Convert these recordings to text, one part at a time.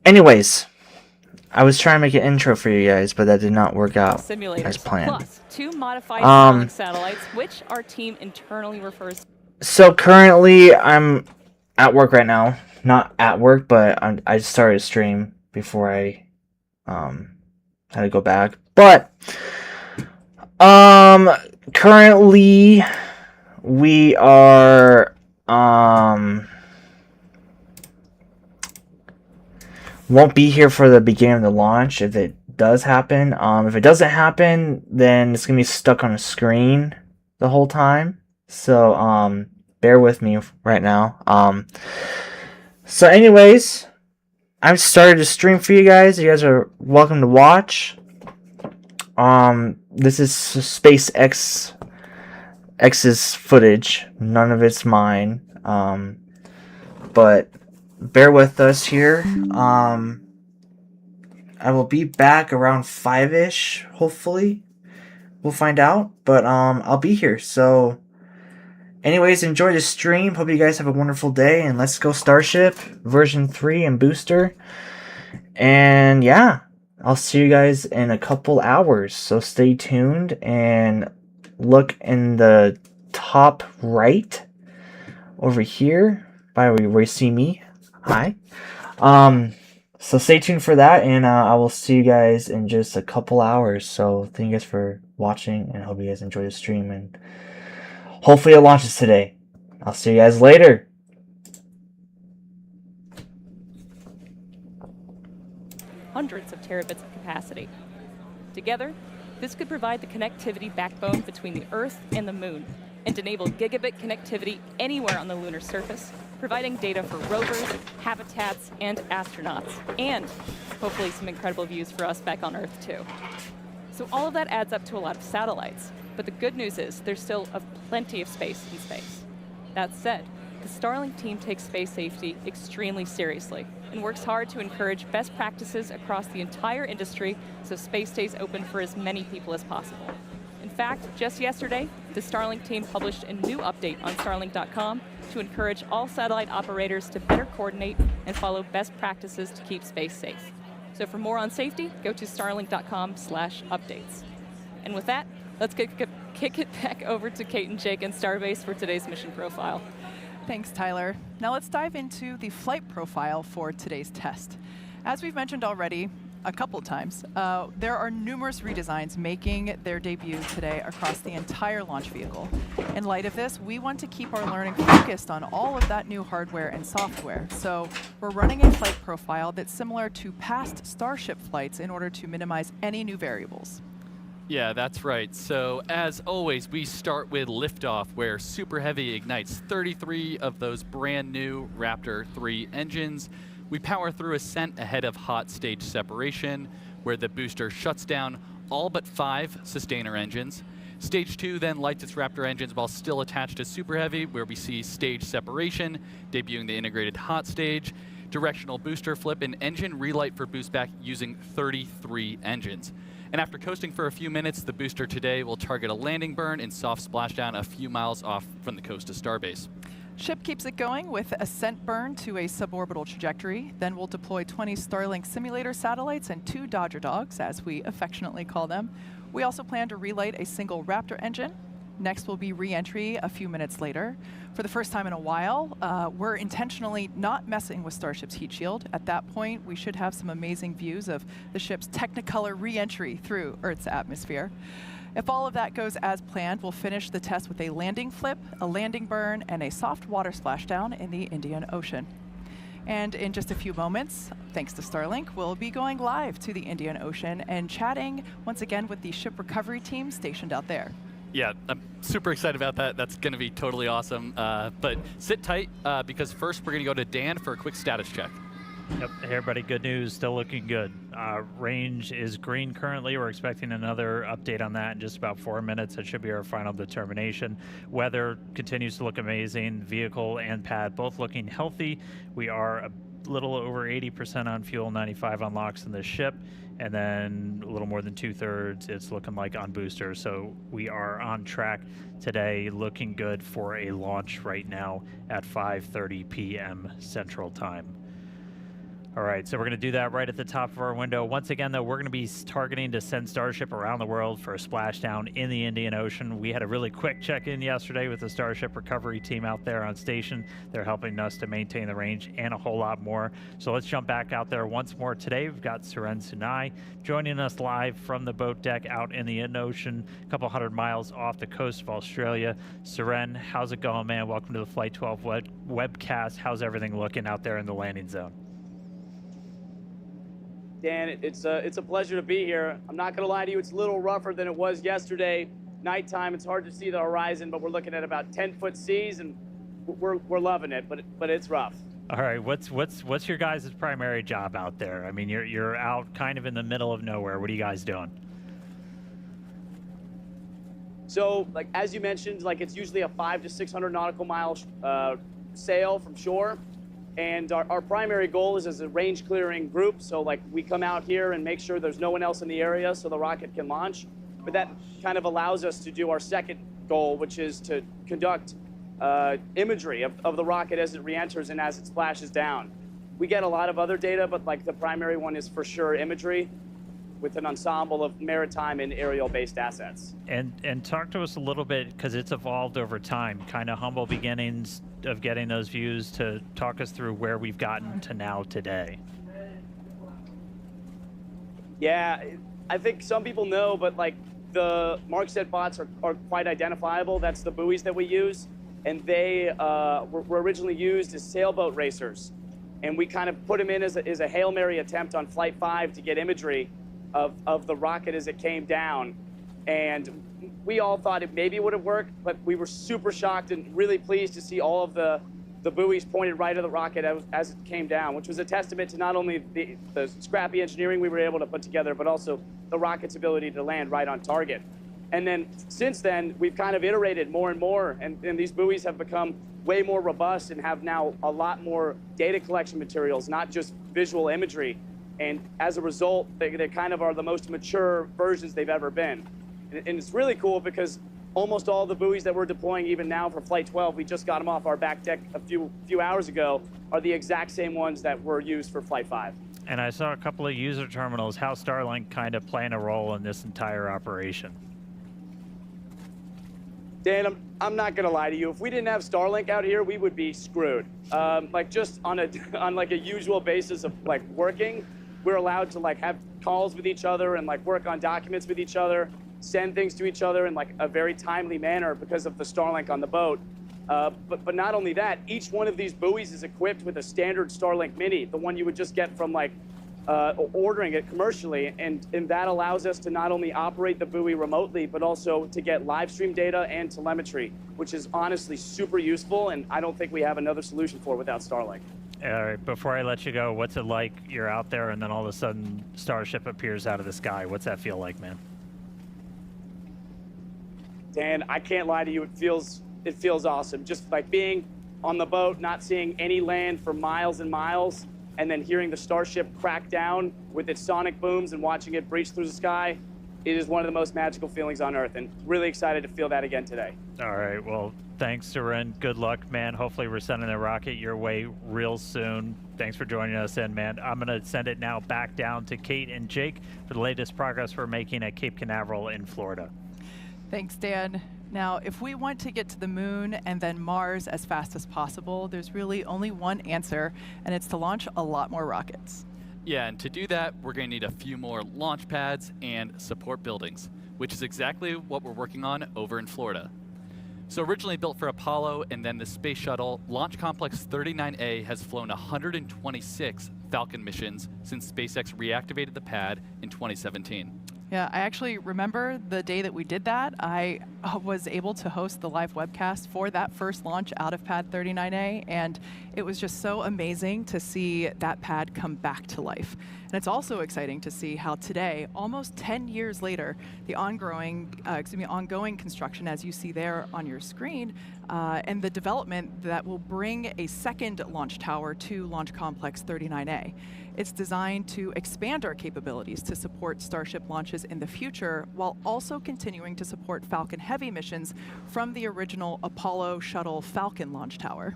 Anyways, I was trying to make an intro for you guys, but that did not work out Simulators, as planned. plus 2 modified Starlink satellites, which our team internally refers to. So currently, I'm at work right now. Not at work, but I started a stream before I had to go back. But currently we are won't be here for the beginning of the launch if it does happen. If it doesn't happen, then it's gonna be stuck on a screen the whole time. So bear with me right now. So anyways, I've started to stream for you guys. You guys are welcome to watch. This is SpaceX's footage. None of it's mine. But bear with us here. I will be back around 5-ish, hopefully. We'll find out. But I'll be here. So anyways, enjoy the stream. Hope you guys have a wonderful day, and let's go Starship version 3 and booster. And yeah, I'll see you guys in a couple hours. So stay tuned and look in the top right over here by where you see me. Hi. So stay tuned for that, and I will see you guys in just a couple hours. So thank you guys for watching, and hope you guys enjoy the stream, and hopefully it launches today. I'll see you guys later. Hundreds of terabits of capacity. Together, this could provide the connectivity backbone between the Earth and the Moon, and enable gigabit connectivity anywhere on the lunar surface, providing data for rovers, habitats, and astronauts, and hopefully some incredible views for us back on Earth too. So all of that adds up to a lot of satellites, but the good news is there's still plenty of space in space. That said, the Starlink team takes space safety extremely seriously and works hard to encourage best practices across the entire industry so space stays open for as many people as possible. In fact, just yesterday, the Starlink team published a new update on Starlink.com to encourage all satellite operators to better coordinate and follow best practices to keep space safe. So for more on safety, go to starlink.com/updates. And with that, let's kick it back over to Kate and Jake and Starbase for today's mission profile. Thanks, Tyler. Now let's dive into the flight profile for today's test. As we've mentioned already a couple times, there are numerous redesigns making their debut today across the entire launch vehicle. In light of this, we want to keep our learning focused on all of that new hardware and software. So we're running a flight profile that's similar to past Starship flights in order to minimize any new variables. Yeah, that's right. So as always, we start with liftoff, where Super Heavy ignites 33 of those brand new Raptor 3 engines. We power through ascent ahead of hot stage separation, where the booster shuts down all but 5 sustainer engines. Stage 2 then lights its Raptor engines while still attached to Super Heavy, where we see stage separation, debuting the integrated hot stage, directional booster flip, and engine relight for boost back using 33 engines. And after coasting for a few minutes, the booster today will target a landing burn and soft splashdown a few miles off from the coast of Starbase. Ship keeps it going with ascent burn to a suborbital trajectory. Then we'll deploy 20 Starlink simulator satellites and 2 Dodger Dogs, as we affectionately call them. We also plan to relight a single Raptor engine. Next will be re-entry a few minutes later. For the first time in a while, we're intentionally not messing with Starship's heat shield. At that point, we should have some amazing views of the ship's Technicolor re-entry through Earth's atmosphere. If all of that goes as planned, we'll finish the test with a landing flip, a landing burn, and a soft water splashdown in the Indian Ocean. And in just a few moments, thanks to Starlink, we'll be going live to the Indian Ocean and chatting once again with the ship recovery team stationed out there. Yeah, I'm super excited about that. That's going to be totally awesome. But sit tight, because first we're going to go to Dan for a quick status check. Yep, hey everybody, good news, still looking good. Range is green currently. We're expecting another update on that in just about 4 minutes. It should be our final determination. Weather continues to look amazing. Vehicle and pad both looking healthy. We are a little over 80% on fuel, 95 on LOX in the ship, and then a little more than 2/3 it's looking like on booster. So we are on track today, looking good for a launch right now at 5:30 p.m. Central Time. All right, so we're going to do that right at the top of our window. Once again, though, we're going to be targeting to send Starship around the world for a splashdown in the Indian Ocean. We had a really quick check-in yesterday with the Starship recovery team out there on station. They're helping us to maintain the range and a whole lot more. So let's jump back out there once more today. We've got Suren Sunai joining us live from the boat deck out in the Indian Ocean, a couple hundred miles off the coast of Australia. Suren, how's it going, man? Welcome to the Flight 12 webcast. How's everything looking out there in the landing zone? Dan, it's a pleasure to be here. I'm not gonna lie to you, it's a little rougher than it was yesterday. Nighttime, it's hard to see the horizon, but we're looking at about 10-foot seas, and we're loving it, but it's rough. All right, what's your guys' primary job out there? I mean, you're out kind of in the middle of nowhere. What are you guys doing? So, like as you mentioned, like it's usually a 500 to 600 nautical mile sail from shore. And our primary goal is as a range clearing group. So like we come out here and make sure there's no one else in the area so the rocket can launch. But that kind of allows us to do our second goal, which is to conduct imagery of the rocket as it re-enters and as it splashes down. We get a lot of other data, but like the primary one is for sure imagery with an ensemble of maritime and aerial-based assets. And talk to us a little bit, because it's evolved over time, kind of humble beginnings of getting those views, to talk us through where we've gotten to now today. Yeah, I think some people know, but like the Markset bots are quite identifiable. That's the buoys that we use. And they were originally used as sailboat racers. And we kind of put them in as a Hail Mary attempt on Flight 5 to get imagery of the rocket as it came down. And we all thought it maybe would have worked, but we were super shocked and really pleased to see all of the buoys pointed right at the rocket as it came down, which was a testament to not only the scrappy engineering we were able to put together, but also the rocket's ability to land right on target. And then since then, we've kind of iterated more and more, and these buoys have become way more robust and have now a lot more data collection materials, not just visual imagery. And as a result, they kind of are the most mature versions they've ever been. And it's really cool because almost all the buoys that we're deploying even now for Flight 12, we just got them off our back deck a few hours ago, are the exact same ones that were used for Flight 5. And I saw a couple of user terminals. How's Starlink kind of playing a role in this entire operation? Dan, I'm not gonna lie to you. If we didn't have Starlink out here, we would be screwed. Like just on like a usual basis of like working, we're allowed to like have calls with each other and like work on documents with each other, send things to each other in like a very timely manner because of the Starlink on the boat. But not only that, each one of these buoys is equipped with a standard Starlink Mini, the one you would just get from like ordering it commercially, and that allows us to not only operate the buoy remotely, but also to get live stream data and telemetry, which is honestly super useful, and I don't think we have another solution for it without Starlink. All right, before I let you go, what's it like? You're out there and then all of a sudden Starship appears out of the sky. What's that feel like, man? Dan, I can't lie to you, it feels awesome. Just like being on the boat, not seeing any land for miles and miles, and then hearing the Starship crack down with its sonic booms and watching it breach through the sky, it is one of the most magical feelings on Earth, and really excited to feel that again today. All right, well, thanks, Suren. Good luck, man. Hopefully we're sending the rocket your way real soon. Thanks for joining us in, man. I'm going to send it now back down to Kate and Jake for the latest progress we're making at Cape Canaveral in Florida. Thanks, Dan. Now, if we want to get to the moon and then Mars as fast as possible, there's really only one answer, and it's to launch a lot more rockets. Yeah, and to do that, we're going to need a few more launch pads and support buildings, which is exactly what we're working on over in Florida. So originally built for Apollo and then the Space Shuttle, Launch Complex 39A has flown 126 Falcon missions since SpaceX reactivated the pad in 2017. Yeah, I actually remember the day that we did that. I was able to host the live webcast for that first launch out of Pad 39A, and it was just so amazing to see that pad come back to life. And it's also exciting to see how today, almost 10 years later, the ongoing construction, as you see there on your screen, and the development that will bring a second launch tower to Launch Complex 39A. It's designed to expand our capabilities to support Starship launches in the future, while also continuing to support Falcon Heavy missions from the original Apollo Shuttle Falcon launch tower.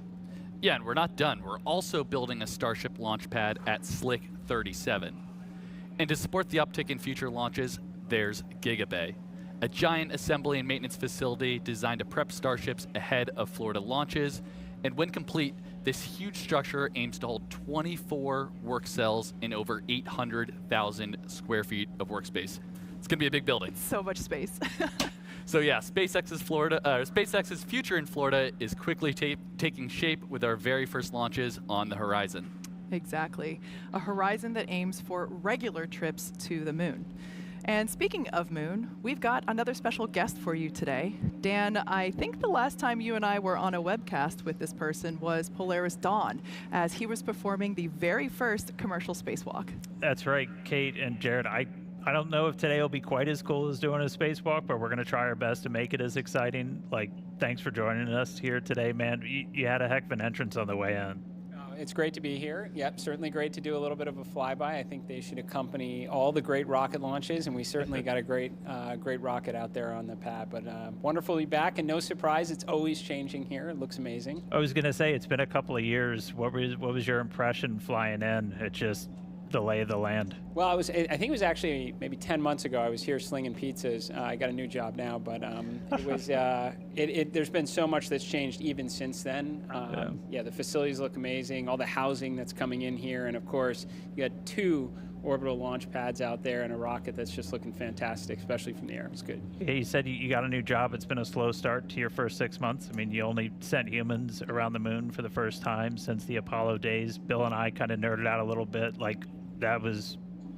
Yeah, and we're not done. We're also building a Starship launch pad at Slick 37. And to support the uptick in future launches, there's Gigabay, a giant assembly and maintenance facility designed to prep Starships ahead of Florida launches. And when complete, this huge structure aims to hold 24 work cells in over 800,000 square feet of workspace. It's going to be a big building. So much space. So yeah, SpaceX's future in Florida is quickly taking shape with our very first launches on the horizon. Exactly. A horizon that aims for regular trips to the moon. And speaking of moon, we've got another special guest for you today. Dan, I think the last time you and I were on a webcast with this person was Polaris Dawn, as he was performing the very first commercial spacewalk. That's right, Kate and Jared. I don't know if today will be quite as cool as doing a spacewalk, but we're going to try our best to make it as exciting. Like, thanks for joining us here today, man. You had a heck of an entrance on the way in. It's great to be here. Yep, certainly great to do a little bit of a flyby. I think they should accompany all the great rocket launches, and we certainly got a great rocket out there on the pad. But wonderful to be back, and no surprise, it's always changing here. It looks amazing. I was going to say, it's been a couple of years. What was your impression flying in? It just the lay of the land. Well, I think it was actually maybe 10 months ago. I was here slinging pizzas. I got a new job now, but it was. There's been so much that's changed even since then. Yeah, the facilities look amazing. All the housing that's coming in here, and of course, you got 2 orbital launch pads out there and a rocket that's just looking fantastic, especially from the air. It's good. Yeah, you said you got a new job. It's been a slow start to your first 6 months. I mean, you only sent humans around the moon for the first time since the Apollo days. Bill and I kind of nerded out a little bit. Like, that was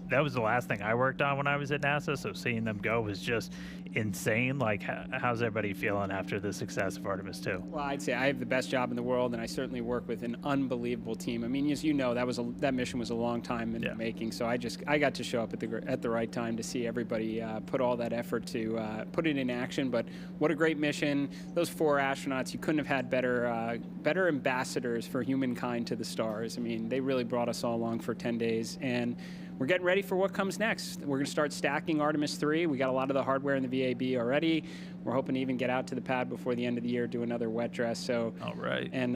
the last thing I worked on when I was at NASA, so seeing them go was just insane. Like, how's everybody feeling after the success of Artemis 2? Well, I'd say I have the best job in the world, and I certainly work with an unbelievable team. I mean, as you know, that mission was a long time in the making, so I got to show up at the right time to see everybody put all that effort to put it in action. But what a great mission. Those 4 astronauts, you couldn't have had better ambassadors for humankind to the stars. I mean, they really brought us all along for 10 days, and we're getting ready for what comes next. We're going to start stacking Artemis 3. We got a lot of the hardware in the VAB already. We're hoping to even get out to the pad before the end of the year, do another wet dress. So, all right. And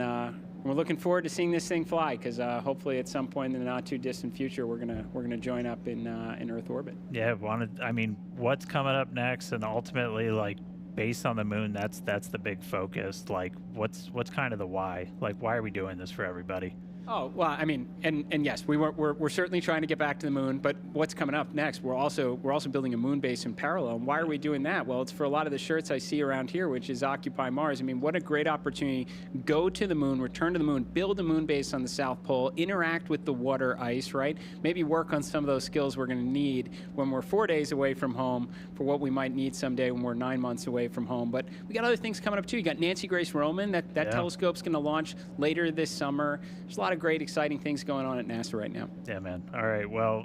we're looking forward to seeing this thing fly, because hopefully at some point in the not too distant future, we're gonna join up in Earth orbit. Yeah, what's coming up next, and ultimately, like, based on the moon, that's the big focus. Like, what's kind of the why? Like, why are we doing this for everybody? Oh, well, I mean, and yes, we're certainly trying to get back to the moon, but what's coming up next? We're also building a moon base in parallel. And why are we doing that? Well, it's for a lot of the shirts I see around here, which is Occupy Mars. I mean, what a great opportunity. Go to the moon, return to the moon, build a moon base on the South Pole, interact with the water ice, right? Maybe work on some of those skills we're going to need when we're 4 days away from home for what we might need someday when we're 9 months away from home. But we got other things coming up too. You got Nancy Grace Roman, that telescope's going to launch later this summer. There's a lot of great, exciting things going on at NASA right now. Yeah, man. All right. Well,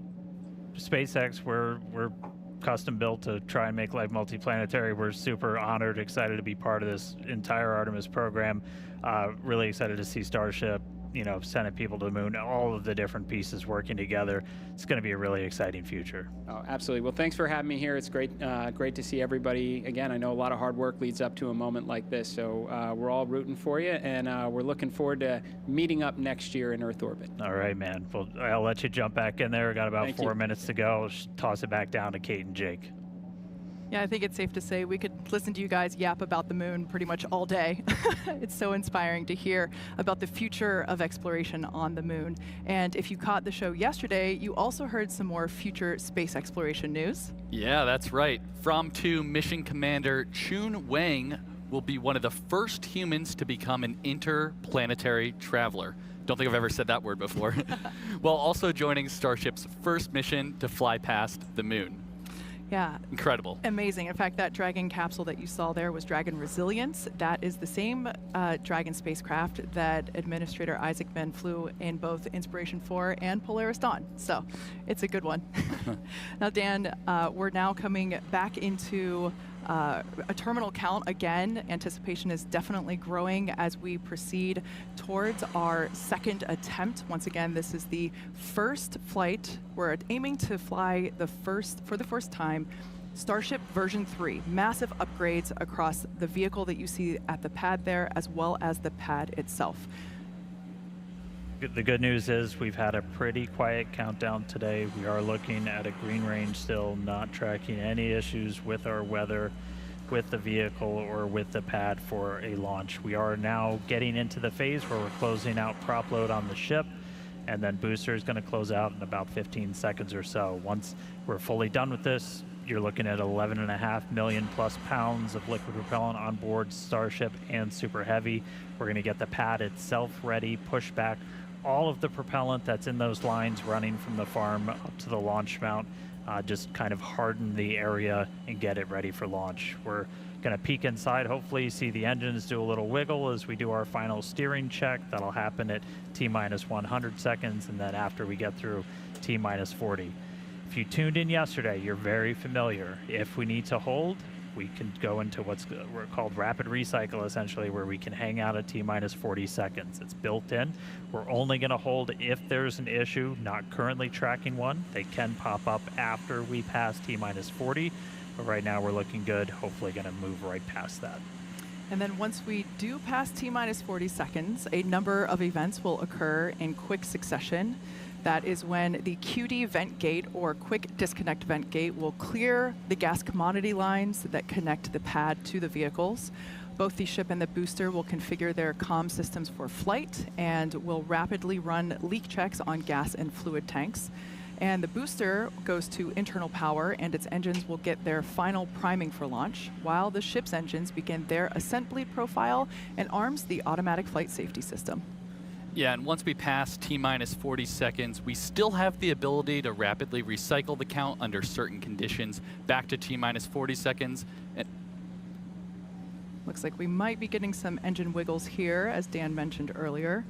SpaceX, we're custom built to try and make life multiplanetary. We're super honored, excited to be part of this entire Artemis program. Really excited to see Starship, sending people to the moon, all of the different pieces working together. It's going to be a really exciting future. Oh, absolutely. Well, thanks for having me here. It's great to see everybody. Again, I know a lot of hard work leads up to a moment like this, so we're all rooting for you, and we're looking forward to meeting up next year in Earth orbit. All right, man. Well, I'll let you jump back in there. We got about 4 minutes to go. Toss it back down to Kate and Jake. Yeah, I think it's safe to say we could listen to you guys yap about the moon pretty much all day. It's so inspiring to hear about the future of exploration on the moon. And if you caught the show yesterday, you also heard some more future space exploration news. Yeah, that's right. From-2 Mission Commander Chun Wang will be one of the first humans to become an interplanetary traveler. Don't think I've ever said that word before. While also joining Starship's first mission to fly past the moon. Yeah. Incredible. Amazing. In fact, that Dragon capsule that you saw there was Dragon Resilience. That is the same Dragon spacecraft that Administrator Isaacman flew in both Inspiration 4 and Polaris Dawn. So it's a good one. Now, Dan, we're now coming back into a terminal count again. Anticipation is definitely growing as we proceed towards our second attempt. Once again, this is the first flight. We're aiming to fly for the first time, Starship version 3. Massive upgrades across the vehicle that you see at the pad there, as well as the pad itself. the good news is we've had a pretty quiet countdown today. We are looking at a green range still, not tracking any issues with our weather, with the vehicle, or with the pad for a launch. We are now getting into the phase where we're closing out prop load on the ship, and then booster is going to close out in about 15 seconds or so. Once we're fully done with this, you're looking at 11.5 million plus pounds of liquid propellant on board Starship and Super Heavy. We're going to get the pad itself ready, push back all of the propellant that's in those lines running from the farm up to the launch mount, just kind of harden the area and get it ready for launch. We're going to peek inside, hopefully see the engines do a little wiggle as we do our final steering check. That'll happen at T-minus 100 seconds, and then after we get through T-minus 40. If you tuned in yesterday, you're very familiar. If we need to hold, we can go into what's called rapid recycle, essentially, where we can hang out at T-minus 40 seconds. It's built in. We're only going to hold if there's an issue, not currently tracking one. They can pop up after we pass T-minus 40, but right now we're looking good. Hopefully going to move right past that. And then once we do pass T-minus 40 seconds, a number of events will occur in quick succession. That is when the QD vent gate, or quick disconnect vent gate, will clear the gas commodity lines that connect the pad to the vehicles. Both the ship and the booster will configure their comm systems for flight and will rapidly run leak checks on gas and fluid tanks. And the booster goes to internal power, and its engines will get their final priming for launch, while the ship's engines begin their ascent bleed profile and arms the automatic flight safety system. Yeah, and once we pass T-minus 40 seconds, we still have the ability to rapidly recycle the count under certain conditions back to T-minus 40 seconds. And looks like we might be getting some engine wiggles here, as Dan mentioned earlier.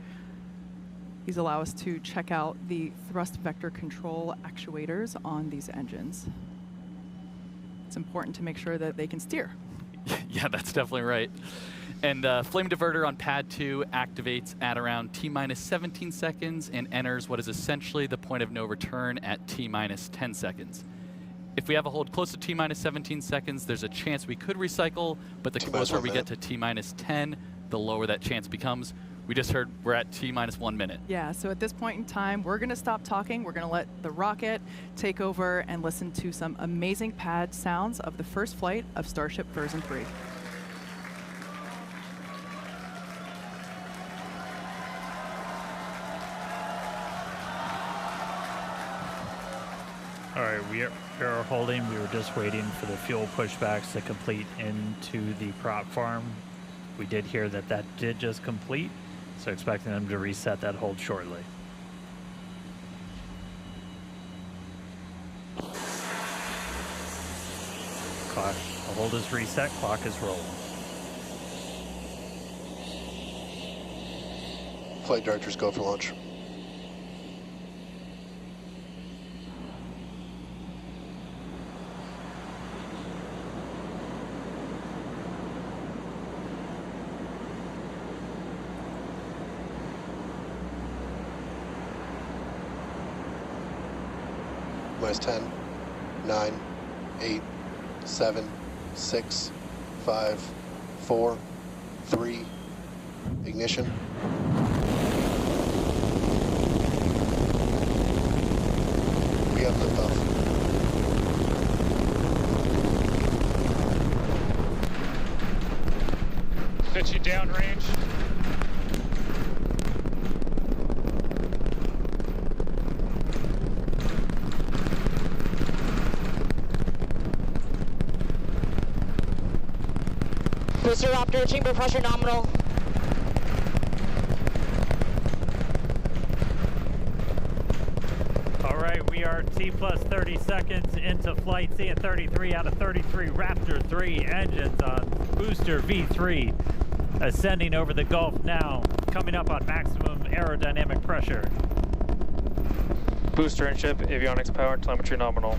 These allow us to check out the thrust vector control actuators on these engines. It's important to make sure that they can steer. Yeah, that's definitely right. And flame diverter on pad 2 activates at around T-minus 17 seconds and enters what is essentially the point of no return at T-minus 10 seconds. If we have a hold close to T-minus 17 seconds, there's a chance we could recycle, but the closer we get to T-minus 10, the lower that chance becomes. We just heard we're at T-minus 1 minute. Yeah, so at this point in time, we're going to stop talking. We're going to let the rocket take over and listen to some amazing pad sounds of the first flight of Starship version 3. All right, we are holding. We were just waiting for the fuel pushbacks to complete into the prop farm. We did hear that that did just complete, so expecting them to reset that hold shortly. Clock, the hold is reset, clock is rolling. Flight directors go for launch. Minus 10, 9, 8, 7, 6, 5, 4, 3, ignition. We have liftoff. Pitching downrange. Booster Raptor, chamber pressure nominal. All right, we are T plus 30 seconds into flight, seeing 33 out of 33 Raptor 3 engines on booster V3, ascending over the Gulf now, coming up on maximum aerodynamic pressure. Booster and ship, avionics power, telemetry nominal.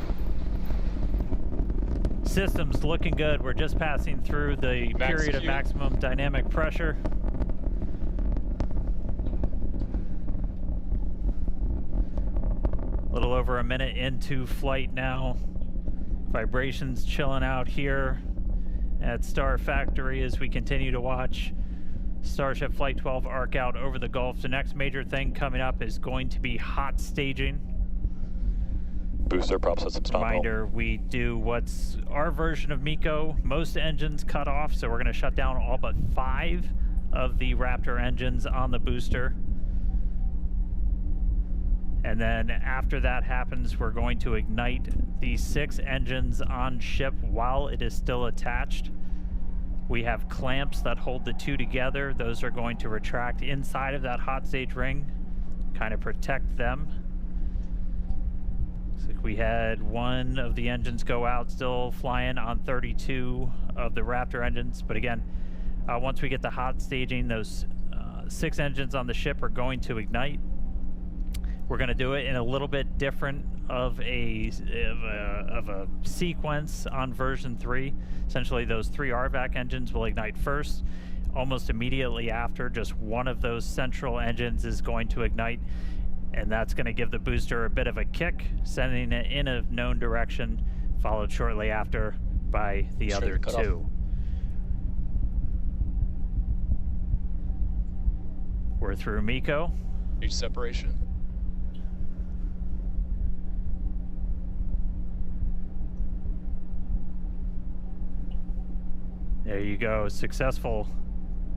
Systems looking good. We're just passing through the period of maximum dynamic pressure. A little over a minute into flight now. Vibrations chilling out here at Star Factory as we continue to watch Starship Flight 12 arc out over the Gulf. The next major thing coming up is going to be hot staging. Booster prop systems nominal. Reminder, we do what's our version of MECO. Most engines cut off, so we're going to shut down all but 5 of the Raptor engines on the booster. And then after that happens, we're going to ignite the 6 engines on ship while it is still attached. We have clamps that hold the 2 together. Those are going to retract inside of that hot stage ring, kind of protect them. Looks like we had 1 of the engines go out, still flying on 32 of the Raptor engines. But again, once we get the hot staging, those 6 engines on the ship are going to ignite. We're going to do it in a little bit different of a sequence on version 3. Essentially, those 3 RVAC engines will ignite first. Almost immediately after, just 1 of those central engines is going to ignite, and that's going to give the booster a bit of a kick, sending it in a known direction, followed shortly after by the other 2. We're through MECO. Huge separation. There you go, successful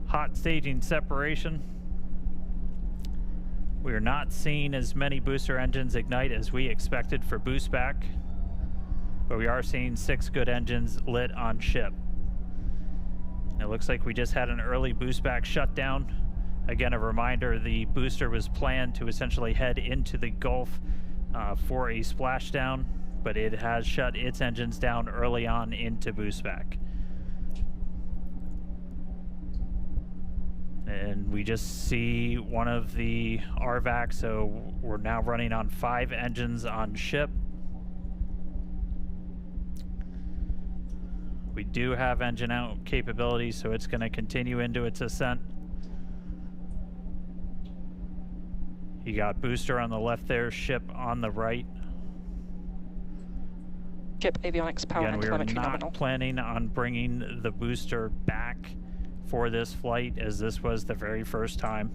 hot staging separation. We are not seeing as many booster engines ignite as we expected for boost back, but we are seeing 6 good engines lit on ship. It looks like we just had an early boost back shutdown. Again, a reminder, the booster was planned to essentially head into the Gulf for a splashdown, but it has shut its engines down early on into boost back. And we just see 1 of the RVAC, so we're now running on 5 engines on ship. We do have engine out capability, so it's going to continue into its ascent. You got booster on the left there, ship on the right. Ship avionics power and telemetry nominal. We are not nominal. planning on bringing the booster back for this flight, as this was the very first time.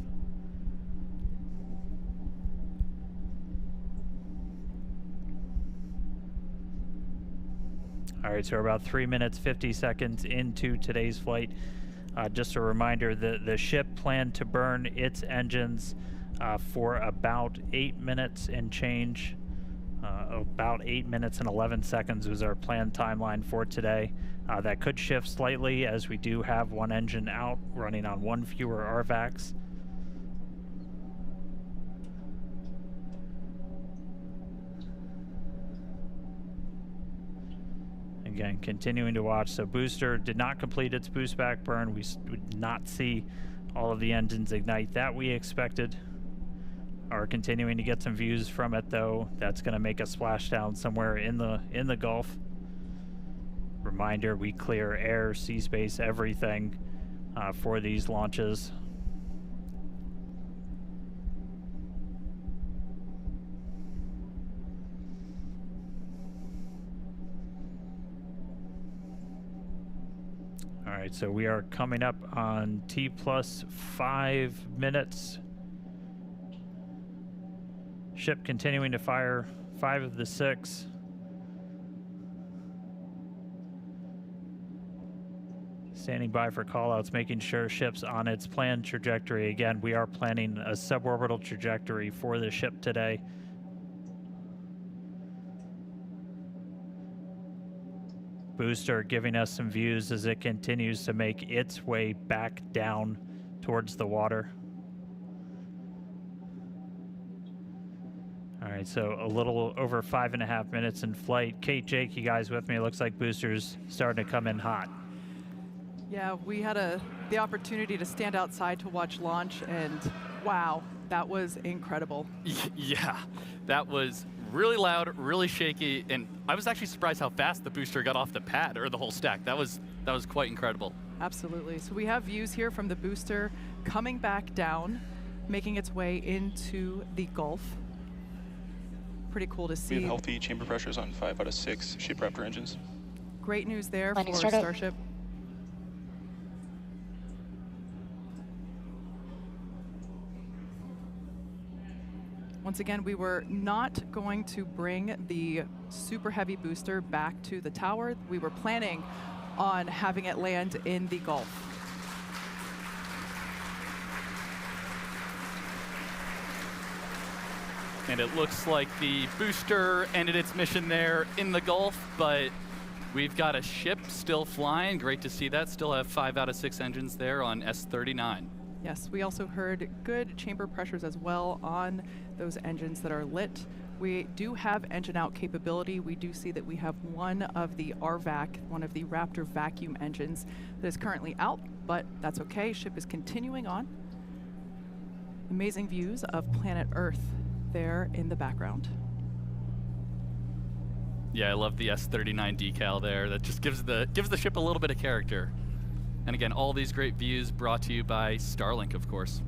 All right, so we're about 3 minutes, 50 seconds into today's flight. Just a reminder that the ship planned to burn its engines for about 8 minutes and change. About 8 minutes and 11 seconds was our planned timeline for today. That could shift slightly as we do have 1 engine out running on 1 fewer RVACs. Again, continuing to watch. So booster did not complete its boost back burn. We did not see all of the engines ignite that we expected. Are continuing to get some views from it, though. That's going to make a splashdown somewhere in the Gulf. Reminder, we clear air, sea space, everything for these launches. All right, so we are coming up on T plus 5 minutes. Ship continuing to fire 5 of the 6. Standing by for callouts, making sure ship's on its planned trajectory. Again, we are planning a suborbital trajectory for the ship today. Booster giving us some views as it continues to make its way back down towards the water. All right, so a little over 5.5 minutes in flight. Kate, Jake, you guys with me? It looks like booster's starting to come in hot. Yeah, we had the opportunity to stand outside to watch launch, and wow, that was incredible. Yeah, that was really loud, really shaky, and I was actually surprised how fast the booster got off the pad, or the whole stack. That was quite incredible. Absolutely. So we have views here from the booster coming back down, making its way into the Gulf. Pretty cool to see. We have healthy chamber pressures on 5 out of 6 ship Raptor engines. Great news there Landing for startup. Starship. Once again, we were not going to bring the Super Heavy booster back to the tower. We were planning on having it land in the Gulf. And it looks like the booster ended its mission there in the Gulf, but we've got a ship still flying. Great to see that. Still have 5 out of 6 engines there on S39. Yes, we also heard good chamber pressures as well on those engines that are lit. We do have engine out capability. We do see that we have one of the RVAC, one of the Raptor vacuum engines that is currently out, but that's okay. Ship is continuing on. Amazing views of planet Earth there in the background. Yeah, I love the S39 decal there. That just gives the ship a little bit of character. And again, all these great views brought to you by Starlink, of course.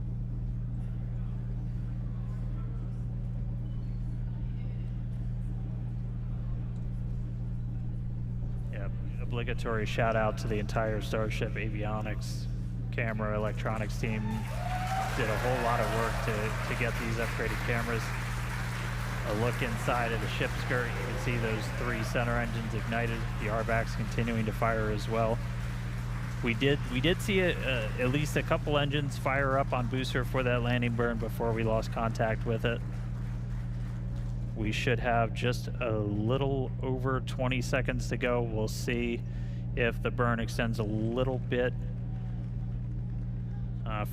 Yeah, obligatory shout out to the entire Starship avionics, camera, electronics team. Did a whole lot of work to get these upgraded cameras. A look inside of the ship skirt, you can see those 3 center engines ignited. The RVAC's continuing to fire as well. We did see at least a couple engines fire up on booster for that landing burn before we lost contact with it. We should have just a little over 20 seconds to go. We'll see if the burn extends a little bit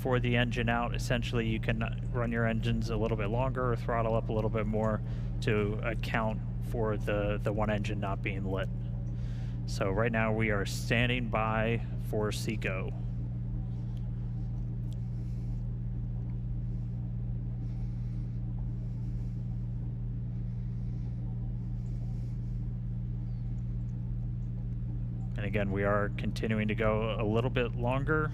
for the engine out. Essentially, you can run your engines a little bit longer or throttle up a little bit more to account for the one engine not being lit. So right now we are standing by for Seco. And again, we are continuing to go a little bit longer.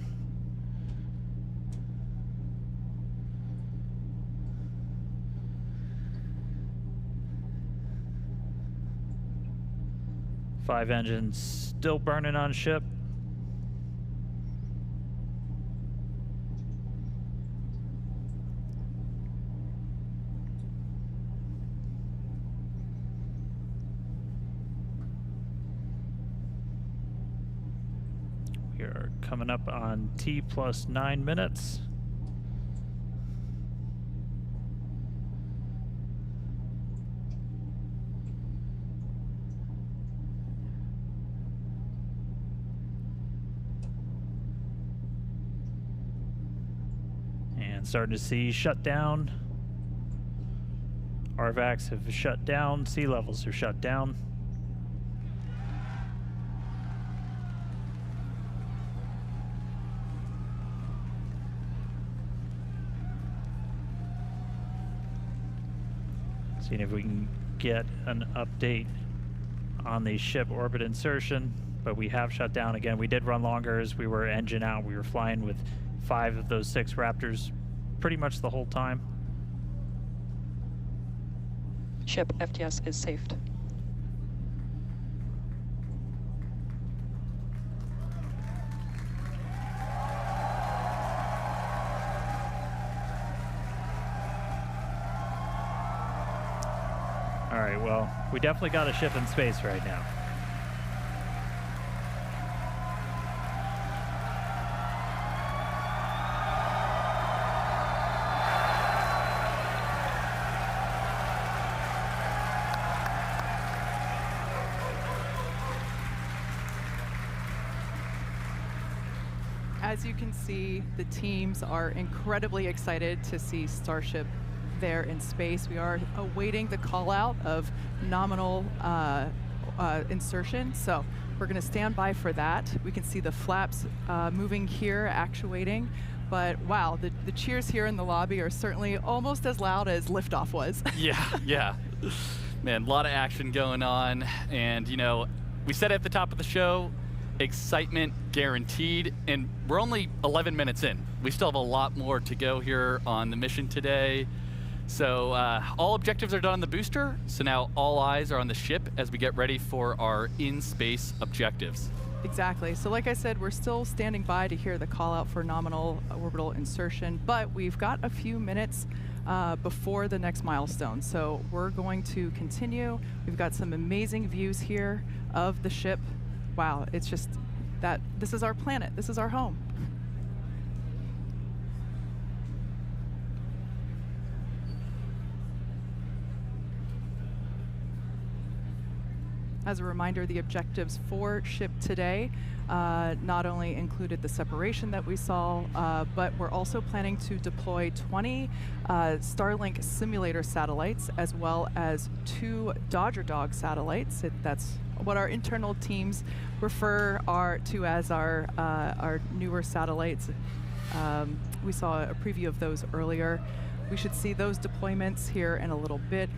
Five engines still burning on ship. We are coming up on T plus 9 minutes. Starting to see shutdown. RVACs have shut down. Sea levels are shut down. Seeing if we can get an update on the ship orbit insertion, but we have shut down again. We did run longer as we were engine out. We were flying with 5 of those 6 Raptors pretty much the whole time. Ship FTS is saved. All right, well, we definitely got a ship in space right now. As you can see, the teams are incredibly excited to see Starship there in space. We are awaiting the call out of nominal insertion, so we're going to stand by for that. We can see the flaps moving here, actuating, but wow, the cheers here in the lobby are certainly almost as loud as liftoff was. Yeah. Man, a lot of action going on, and you know, we said at the top of the show, excitement guaranteed, and we're only 11 minutes in. We still have a lot more to go here on the mission today. So all objectives are done on the booster, so now all eyes are on the ship as we get ready for our in-space objectives. Exactly. So like I said, we're still standing by to hear the call out for nominal orbital insertion, but we've got a few minutes before the next milestone. So we're going to continue. We've got some amazing views here of the ship. Wow, it's just that this is our planet. This is our home. As a reminder, the objectives for SHIP today not only included the separation that we saw, but we're also planning to deploy 20 Starlink simulator satellites, as well as 2 Dodger Dog satellites. That's what our internal teams refer to as our newer satellites. We saw a preview of those earlier. We should see those deployments here in a little bit.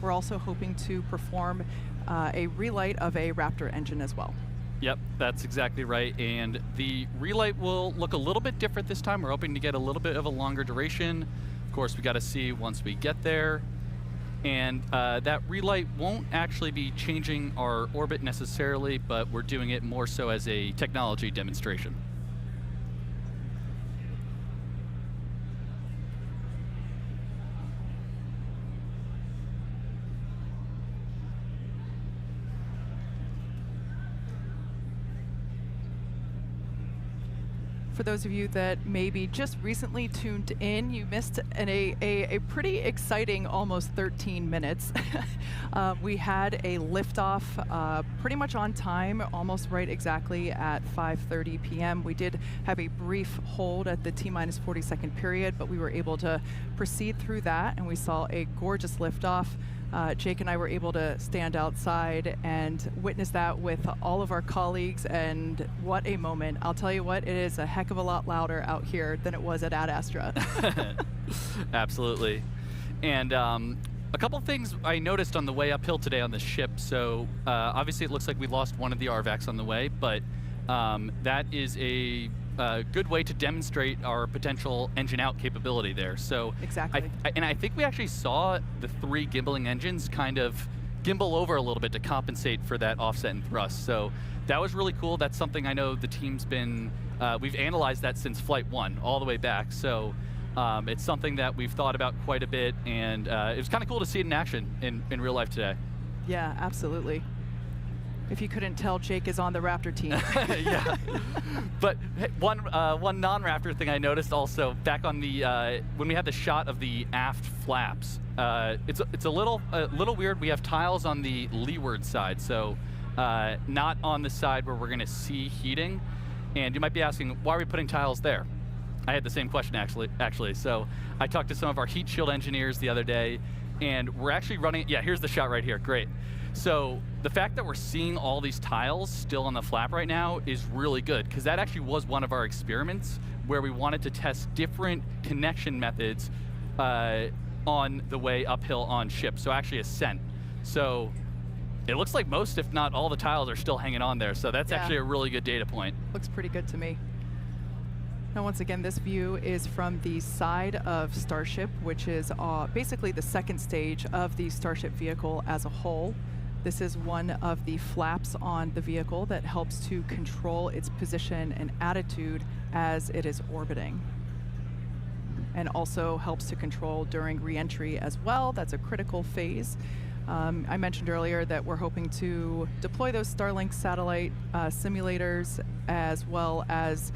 We're also hoping to perform a relight of a Raptor engine as well. Yep, that's exactly right. And the relight will look a little bit different this time. We're hoping to get a little bit of a longer duration. Of course, we got to see once we get there. And that relight won't actually be changing our orbit necessarily, but we're doing it more so as a technology demonstration. For those of you that maybe just recently tuned in, you missed a pretty exciting almost 13 minutes. We had a liftoff pretty much on time, almost right exactly at 5:30 p.m. We did have a brief hold at the T-minus 40-second period, but we were able to proceed through that, and we saw a gorgeous liftoff. Jake and I were able to stand outside and witness that with all of our colleagues, and what a moment. I'll tell you what, it is a heck of a lot louder out here than it was at Ad Astra. Absolutely. And a couple things I noticed on the way uphill today on the ship. So obviously it looks like we lost one of the RVACs on the way, but that is a good way to demonstrate our potential engine out capability there. So exactly. I think we actually saw the 3 gimbaling engines kind of gimbal over a little bit to compensate for that offset and thrust. So that was really cool. That's something I know the team's been, we've analyzed that since Flight 1 all the way back. So it's something that we've thought about quite a bit, and it was kind of cool to see it in action in real life today. Yeah, absolutely. If you couldn't tell, Jake is on the Raptor team. Yeah. But hey, one non-Raptor thing I noticed also back on the when we had the shot of the aft flaps, it's a little weird. We have tiles on the leeward side, so not on the side where we're going to see heating. And you might be asking, why are we putting tiles there? I had the same question actually. So I talked to some of our heat shield engineers the other day, and we're actually running. Yeah, here's the shot right here. Great. So the fact that we're seeing all these tiles still on the flap right now is really good, because that actually was one of our experiments where we wanted to test different connection methods on the way uphill on ship, so actually ascent. So it looks like most, if not all, the tiles are still hanging on there, so that's actually a really good data point. Looks pretty good to me. Now, once again, this view is from the side of Starship, which is basically the second stage of the Starship vehicle as a whole. This is one of the flaps on the vehicle that helps to control its position and attitude as it is orbiting, and also helps to control during re-entry as well. That's a critical phase. I mentioned earlier that we're hoping to deploy those Starlink satellite simulators, as well as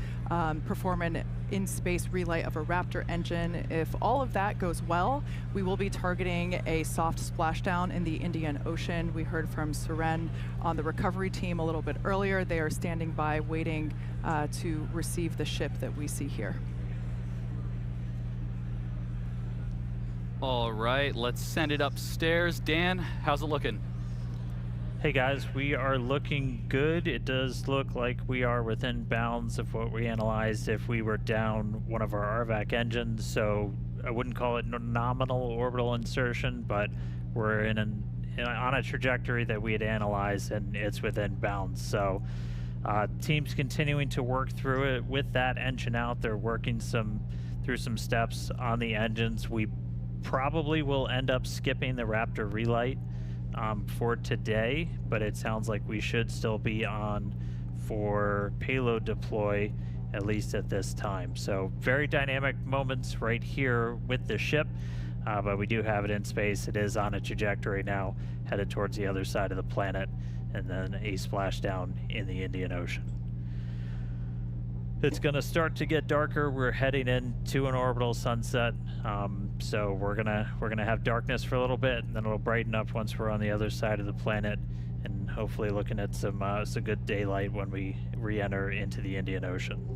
perform an in-space relight of a Raptor engine. If all of that goes well, we will be targeting a soft splashdown in the Indian Ocean. We heard from Suren on the recovery team a little bit earlier. They are standing by waiting to receive the ship that we see here. All right, let's send it upstairs. Dan, how's it looking? Hey guys, we are looking good. It does look like we are within bounds of what we analyzed if we were down one of our RVAC engines, so I wouldn't call it nominal orbital insertion, but we're on a trajectory that we had analyzed, and it's within bounds. So team's continuing to work through it with that engine out. They're working through some steps on the engines. We probably will end up skipping the Raptor relight for today, but it sounds like we should still be on for payload deploy, at least at this time. So very dynamic moments right here with the ship, but we do have it in space. It is on a trajectory now, headed towards the other side of the planet, and then a splashdown in the Indian Ocean. It's going to start to get darker. We're heading into an orbital sunset, so we're gonna have darkness for a little bit, and then it'll brighten up once we're on the other side of the planet, and hopefully looking at some good daylight when we re-enter into the Indian Ocean.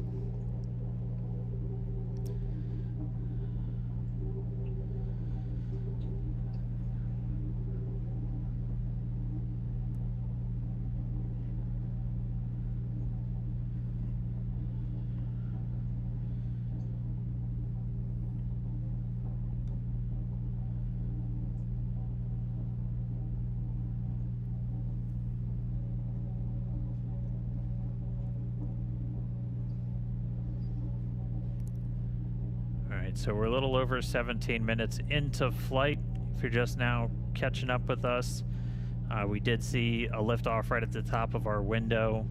So we're a little over 17 minutes into flight. If you're just now catching up with us, we did see a liftoff right at the top of our window.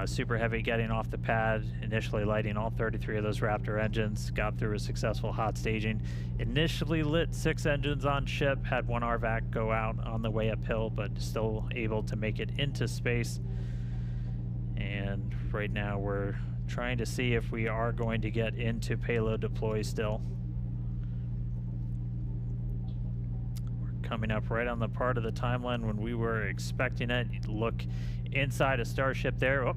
Super Heavy getting off the pad, initially lighting all 33 of those Raptor engines, got through a successful hot staging. Initially lit 6 engines on ship, had 1 RVAC go out on the way uphill, but still able to make it into space. And right now we're trying to see if we are going to get into payload deploy still. We're coming up right on the part of the timeline when we were expecting it. You look inside a Starship there. Oh,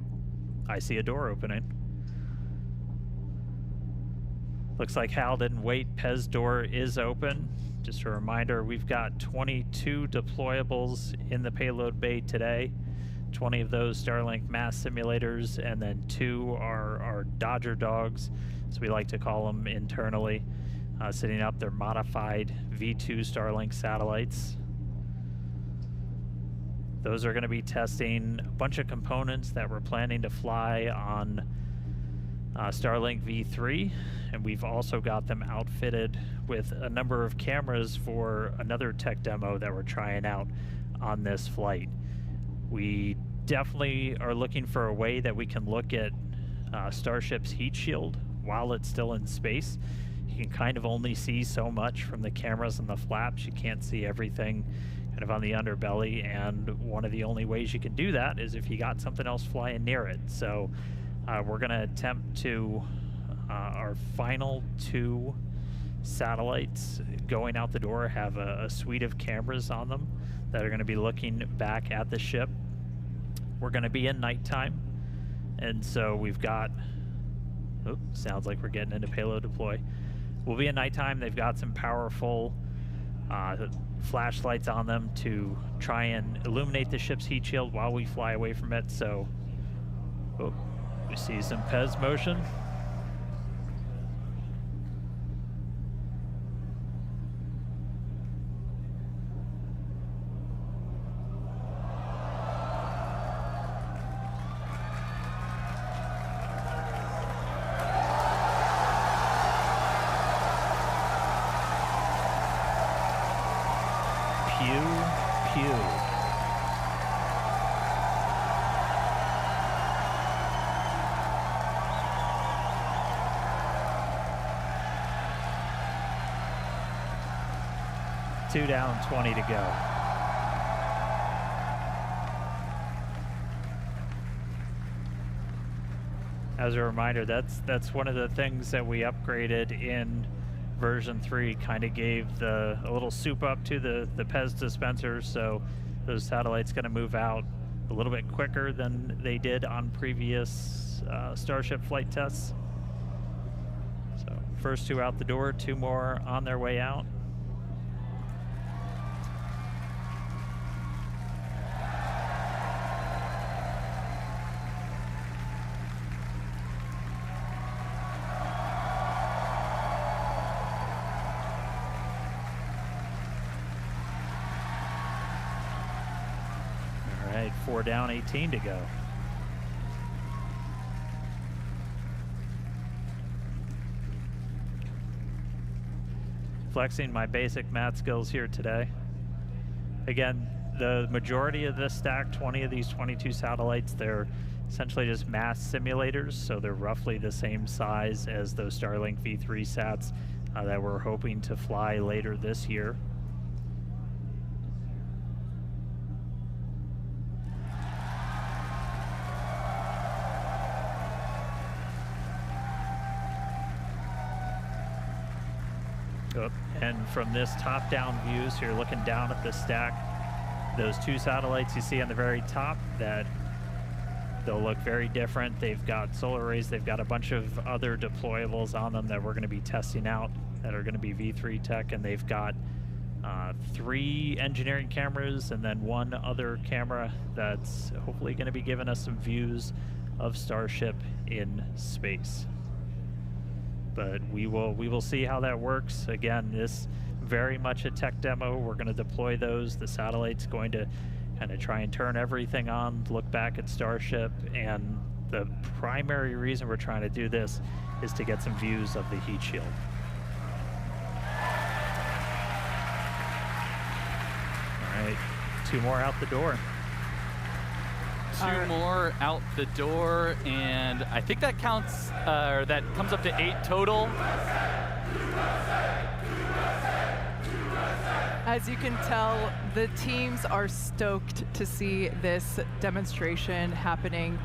I see a door opening. Looks like Hal didn't wait. Pez door is open. Just a reminder, we've got 22 deployables in the payload bay today. 20 of those Starlink mass simulators, and then 2 are Dodger dogs, as we like to call them internally, sitting up their modified V2 Starlink satellites. Those are going to be testing a bunch of components that we're planning to fly on Starlink V3, and we've also got them outfitted with a number of cameras for another tech demo that we're trying out on this flight. We definitely are looking for a way that we can look at Starship's heat shield while it's still in space. You can kind of only see so much from the cameras and the flaps. You can't see everything kind of on the underbelly, and one of the only ways you can do that is if you got something else flying near it. So we're going to attempt to our final 2 satellites going out the door have a suite of cameras on them that are going to be looking back at the ship. We're going to be in nighttime, and so we've got, oh, sounds like we're getting into payload deploy. We'll be in nighttime. They've got some powerful flashlights on them to try and illuminate the ship's heat shield while we fly away from it. So, oh, we see some Pez motion. Two down, 20 to go. As a reminder, that's one of the things that we upgraded in version 3. Kind of gave a little soup up to the Pez dispenser, so those satellites going to move out a little bit quicker than they did on previous Starship flight tests. So first 2 out the door, 2 more on their way out. All right, 4 down, 18 to go. Flexing my basic math skills here today. Again, the majority of this stack, 20 of these 22 satellites, they're essentially just mass simulators, so they're roughly the same size as those Starlink V3 sats that we're hoping to fly later this year. And from this top-down view, so you're looking down at the stack, those two satellites you see on the very top, that they'll look very different. They've got solar arrays, they've got a bunch of other deployables on them that we're going to be testing out that are going to be V3 tech, and they've got 3 engineering cameras and then 1 other camera that's hopefully going to be giving us some views of Starship in space. But we will see how that works. Again, this very much a tech demo. We're going to deploy those. The satellite's going to kind of try and turn everything on, look back at Starship, and the primary reason we're trying to do this is to get some views of the heat shield. All right, 2 more out the door. 2 more out the door, and I think that counts, or that comes up to 8 total. As you can tell, the teams are stoked to see this demonstration happening.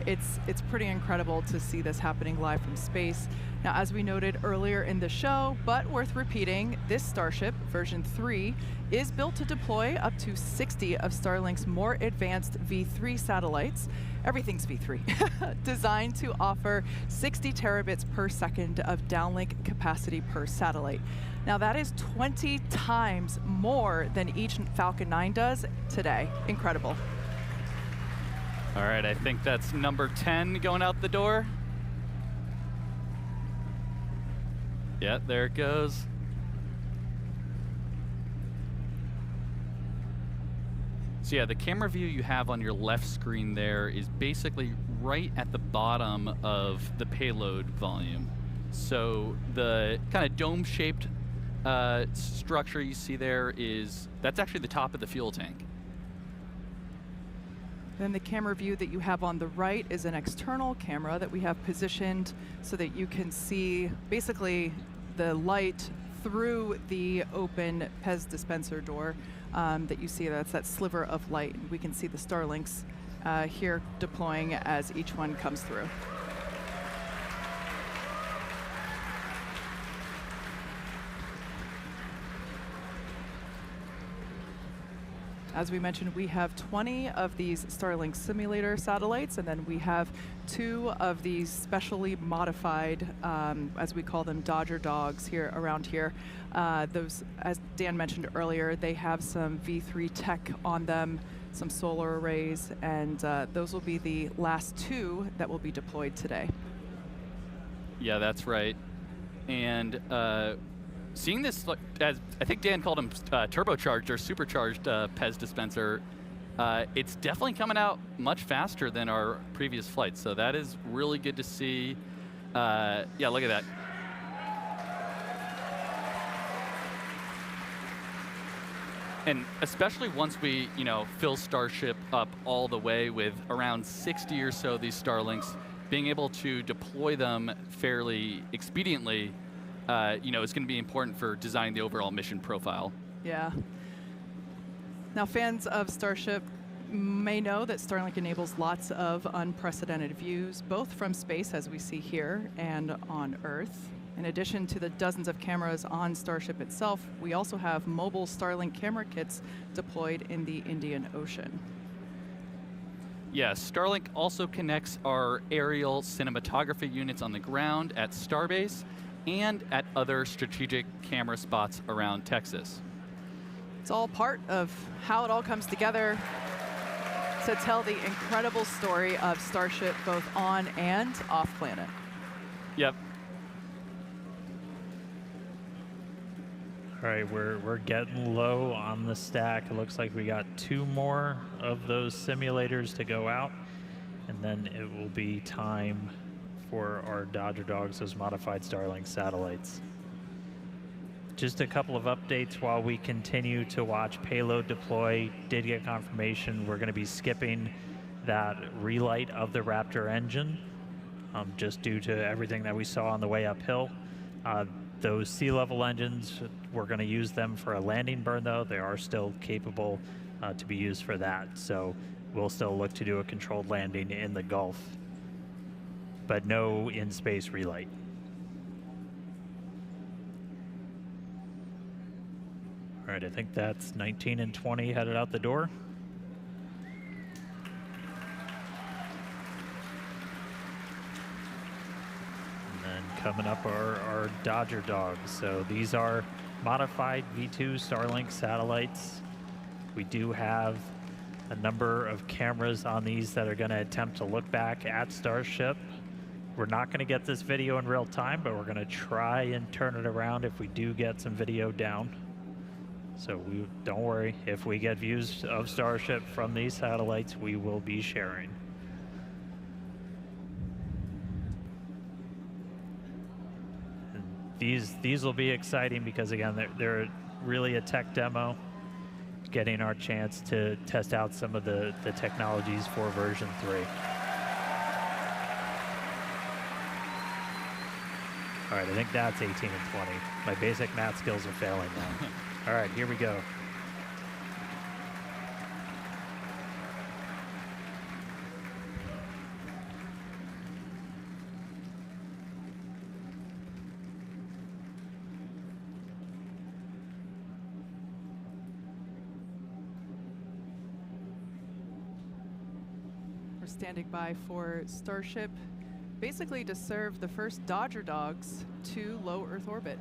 It's pretty incredible to see this happening live from space. Now, as we noted earlier in the show, but worth repeating, this Starship version 3 is built to deploy up to 60 of Starlink's more advanced V3 satellites. Everything's V3. Designed to offer 60 terabits per second of downlink capacity per satellite. Now, that is 20 times more than each Falcon 9 does today. Incredible. All right, I think that's number 10 going out the door. Yeah, there it goes. So yeah, the camera view you have on your left screen there is basically right at the bottom of the payload volume. So the kind of dome-shaped structure you see there that's actually the top of the fuel tank. Then the camera view that you have on the right is an external camera that we have positioned so that you can see basically the light through the open Pez dispenser door that you see. That's that sliver of light. We can see the Starlinks here deploying as each one comes through. As we mentioned, we have 20 of these Starlink simulator satellites, and then we have 2 of these specially modified, as we call them, Dodger dogs here around here. Those, as Dan mentioned earlier, they have some V3 tech on them, some solar arrays, and those will be the last 2 that will be deployed today. Yeah, that's right. And seeing this, as I think Dan called them turbocharged or supercharged Pez dispenser, it's definitely coming out much faster than our previous flights. So that is really good to see. Yeah, look at that. And especially once we, fill Starship up all the way with around 60 or so of these Starlinks, being able to deploy them fairly expediently is going to be important for designing the overall mission profile. Yeah. Now, fans of Starship may know that Starlink enables lots of unprecedented views, both from space, as we see here, and on Earth. In addition to the dozens of cameras on Starship itself, we also have mobile Starlink camera kits deployed in the Indian Ocean. Yes, Starlink also connects our aerial cinematography units on the ground at Starbase and at other strategic camera spots around Texas. It's all part of how it all comes together to tell the incredible story of Starship both on and off planet. Yep. All right, we're getting low on the stack. It looks like we got 2 more of those simulators to go out, and then it will be time for our Dodger Dogs, those modified Starlink satellites. Just a couple of updates while we continue to watch payload deploy. Did get confirmation we're going to be skipping that relight of the Raptor engine, just due to everything that we saw on the way uphill. Those sea level engines, we're going to use them for a landing burn, though. They are still capable to be used for that. So we'll still look to do a controlled landing in the Gulf, but no in-space relight. All right, I think that's 19 and 20 headed out the door. And then coming up are our Dodger dogs. So these are modified V2 Starlink satellites. We do have a number of cameras on these that are going to attempt to look back at Starship. We're not going to get this video in real time, but we're going to try and turn it around if we do get some video down. So don't worry, if we get views of Starship from these satellites, we will be sharing. And these will be exciting because, again, they're really a tech demo, getting our chance to test out some of the technologies for version 3. All right, I think that's 18 and 20. My basic math skills are failing now. All right, here we go. We're standing by for Starship, basically to serve the first Dodger dogs to low Earth orbit.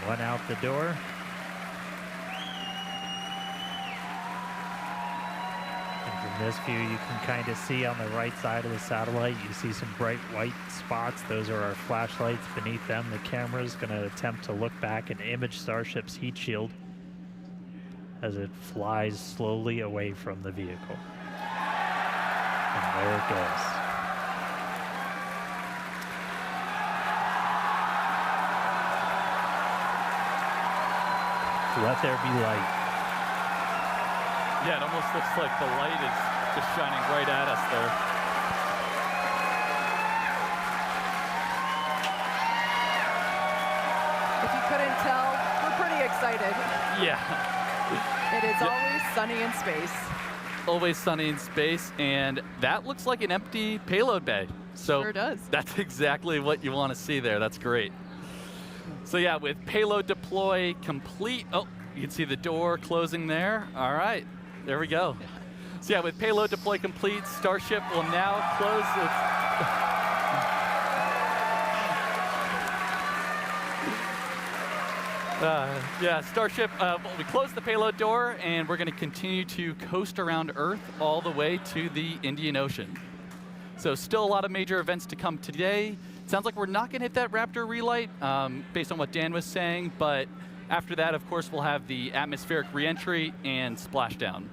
One out the door. And from this view, you can kind of see on the right side of the satellite, you see some bright white spots. Those are our flashlights. Beneath them, the camera is going to attempt to look back and image Starship's heat shield as it flies slowly away from the vehicle. And there it goes. Let there be light. Yeah, it almost looks like the light is just shining right at us there. If you couldn't tell, we're pretty excited. Yeah. It is always sunny in space. Always sunny in space, and that looks like an empty payload bay. So Sure does. That's exactly what you want to see there. That's great. So yeah, with payload deploy complete, oh, you can see the door closing there. All right, there we go. So yeah, with payload deploy complete, Starship will now close its... yeah, Starship, we closed the payload door, and we're going to continue to coast around Earth all the way to the Indian Ocean. So still a lot of major events to come today. Sounds like we're not going to hit that Raptor relight based on what Dan was saying, but after that, of course, we'll have the atmospheric reentry and splashdown.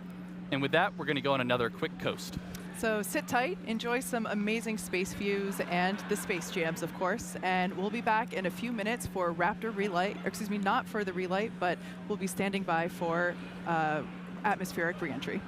And with that, we're going to go on another quick coast. So sit tight, enjoy some amazing space views and the space jams, of course. And we'll be back in a few minutes for Raptor relight, or excuse me, not for the relight, but we'll be standing by for atmospheric reentry.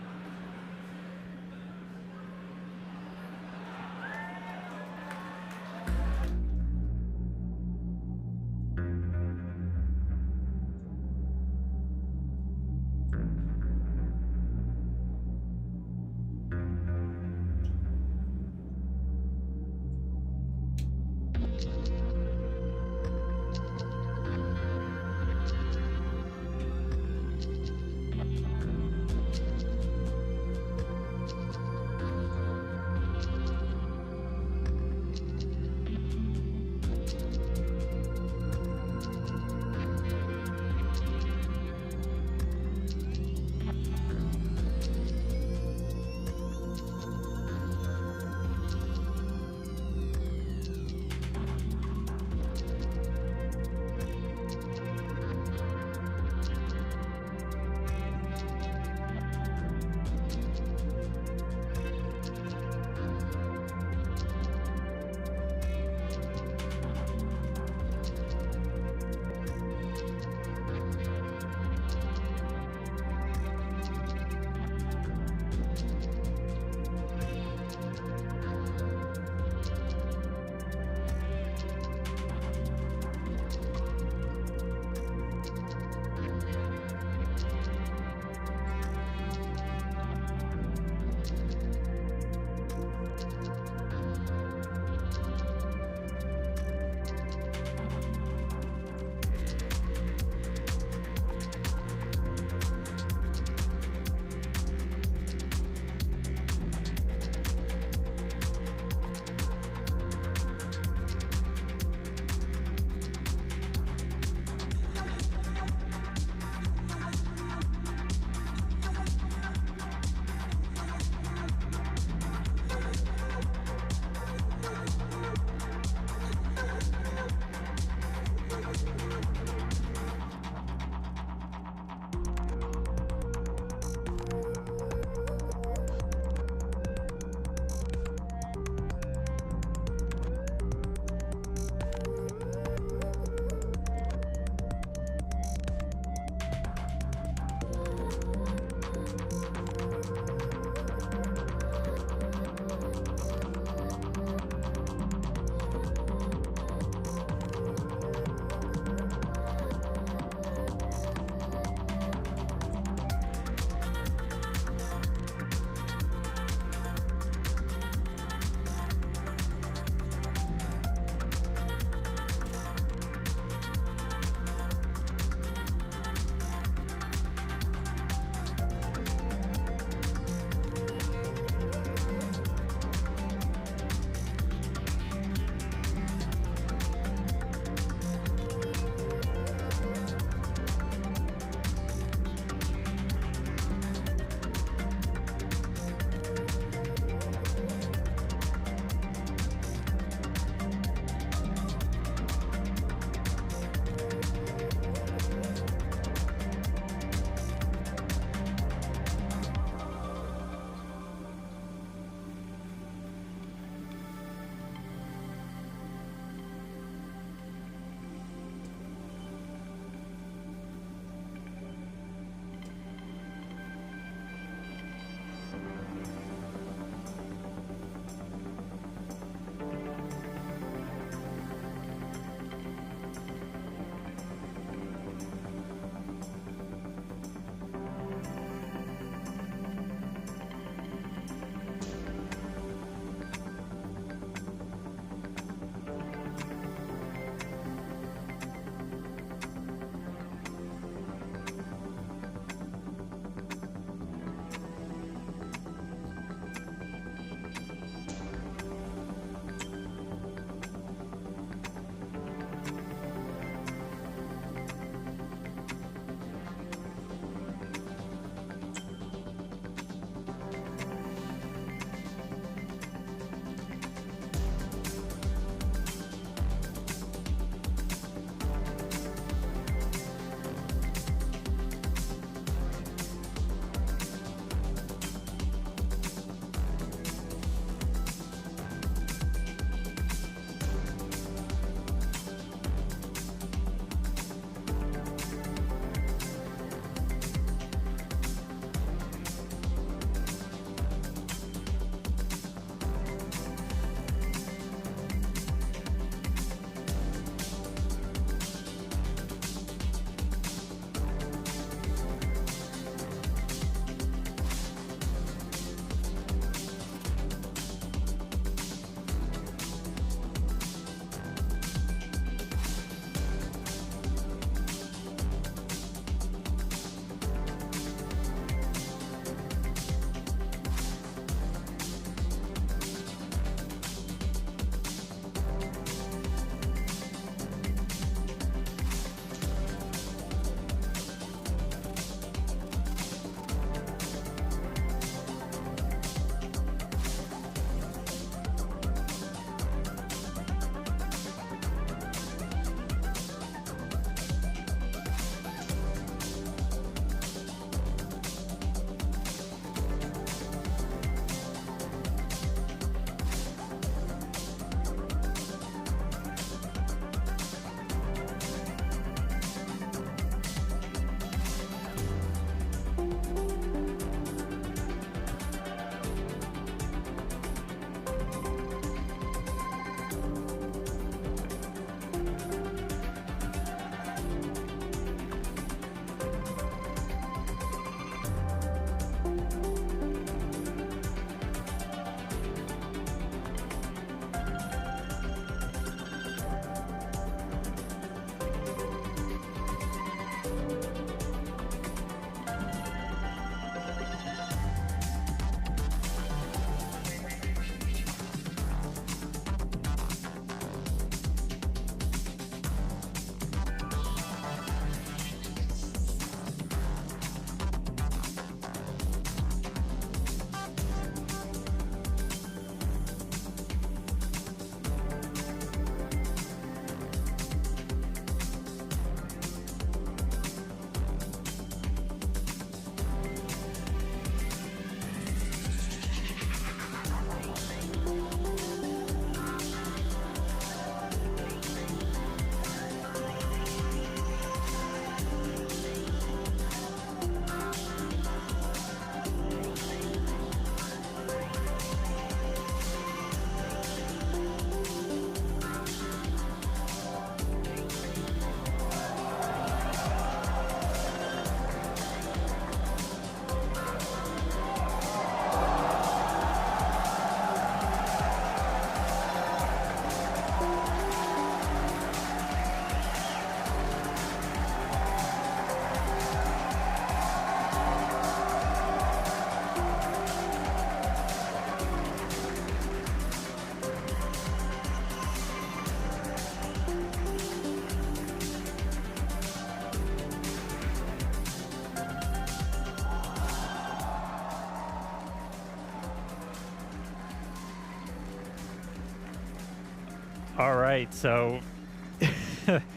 All right, so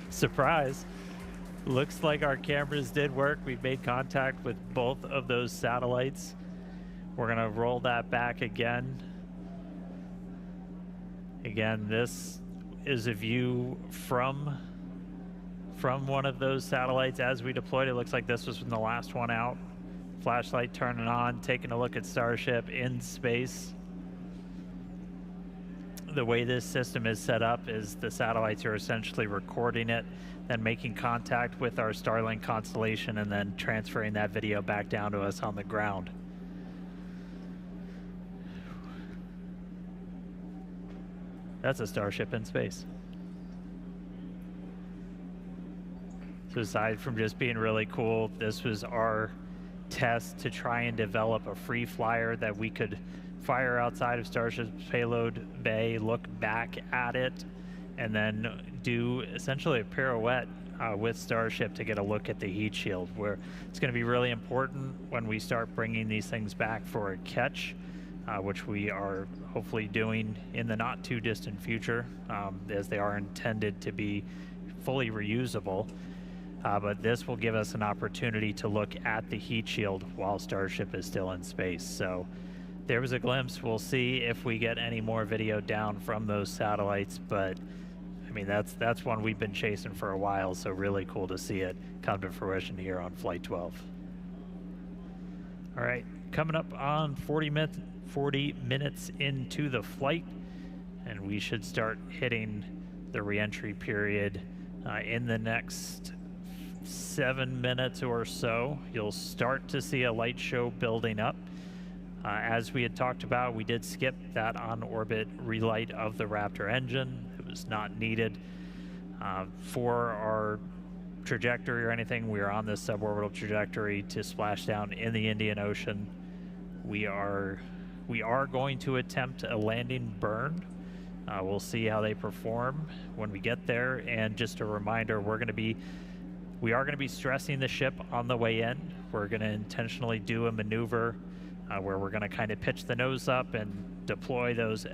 surprise. Looks like our cameras did work. We've made contact with both of those satellites. We're gonna roll that back again. Again, this is a view from one of those satellites as we deployed. It looks like this was from the last one out. Flashlight turning on, taking a look at Starship in space. The way this system is set up is the satellites are essentially recording it, then making contact with our Starlink constellation, and then transferring that video back down to us on the ground. That's a Starship in space. So aside from just being really cool, this was our test to try and develop a free flyer that we could fire outside of Starship's payload bay, look back at it, and then do essentially a pirouette with Starship to get a look at the heat shield, where it's going to be really important when we start bringing these things back for a catch, which we are hopefully doing in the not too distant future, as they are intended to be fully reusable. But this will give us an opportunity to look at the heat shield while Starship is still in space. So there was a glimpse. We'll see if we get any more video down from those satellites, but I mean, that's one we've been chasing for a while, so really cool to see it come to fruition here on Flight 12. All right, coming up on 40 minutes into the flight, and we should start hitting the re-entry period in the next 7 minutes or so. You'll start to see a light show building up. As we had talked about, we did skip that on-orbit relight of the Raptor engine. It was not needed for our trajectory or anything. We are on this suborbital trajectory to splash down in the Indian Ocean. We are going to attempt a landing burn. We'll see how they perform when we get there. And just a reminder, we are going to be stressing the ship on the way in. We're going to intentionally do a maneuver where we're going to kind of pitch the nose up and deploy those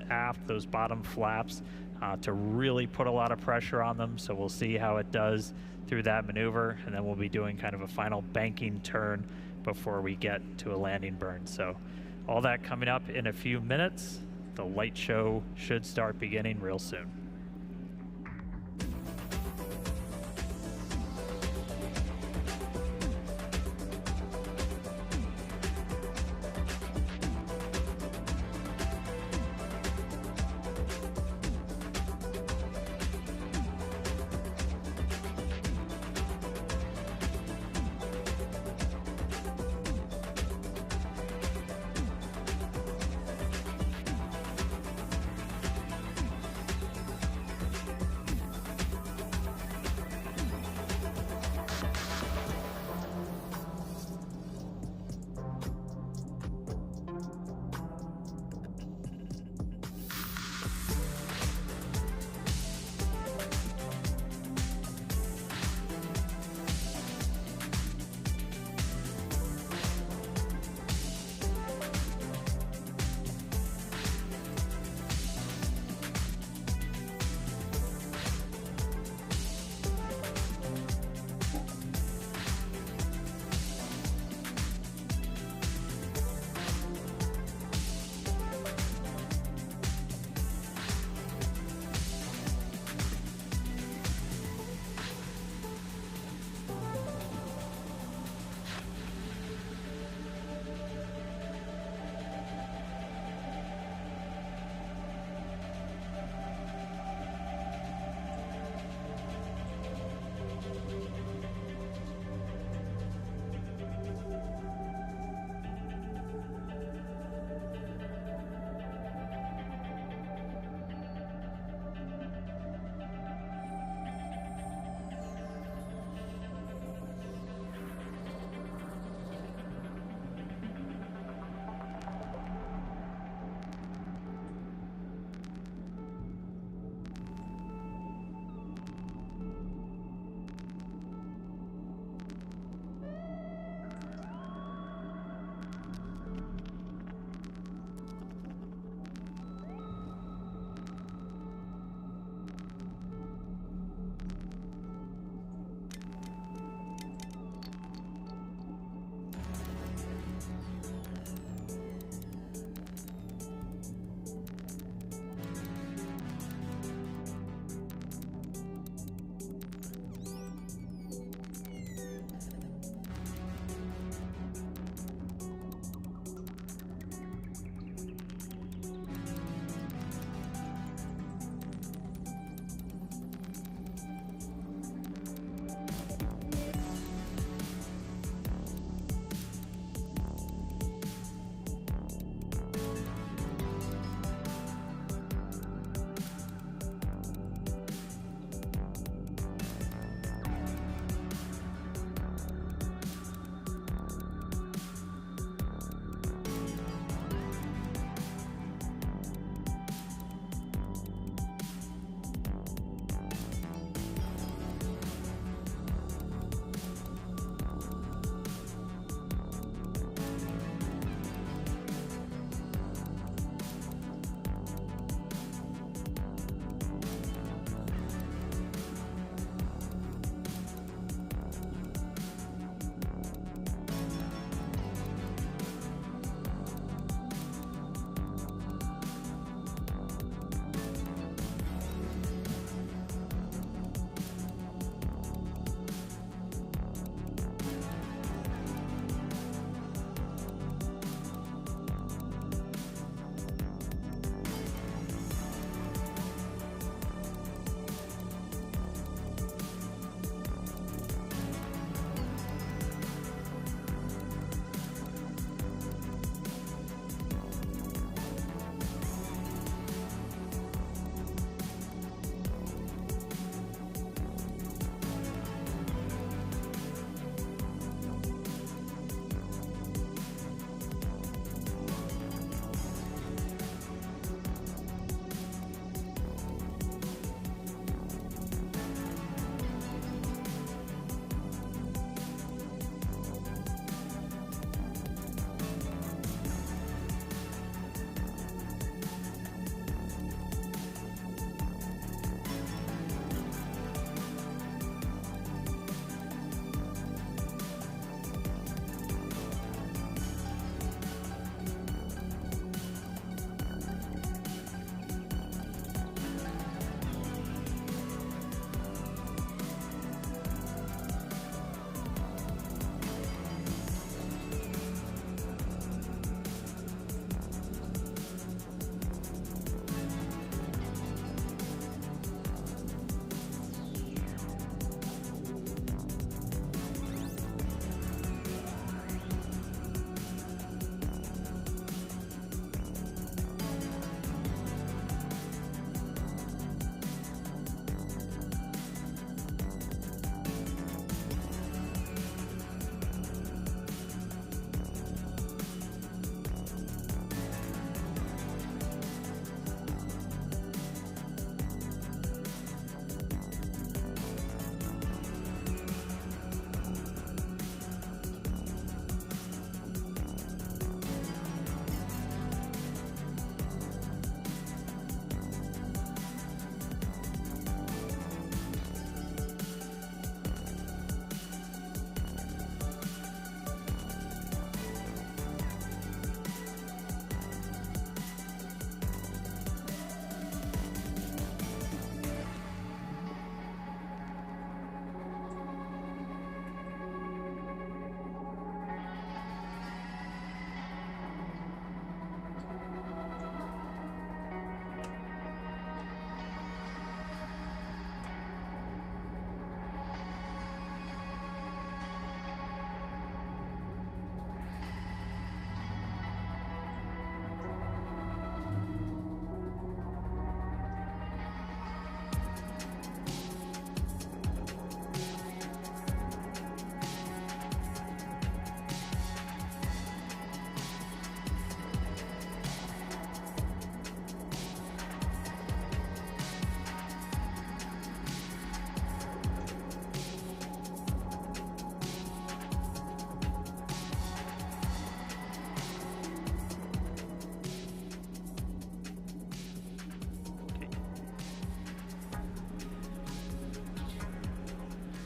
bottom flaps to really put a lot of pressure on them. So we'll see how it does through that maneuver, and then we'll be doing kind of a final banking turn before we get to a landing burn. So all that coming up in a few minutes. The light show should start beginning real soon.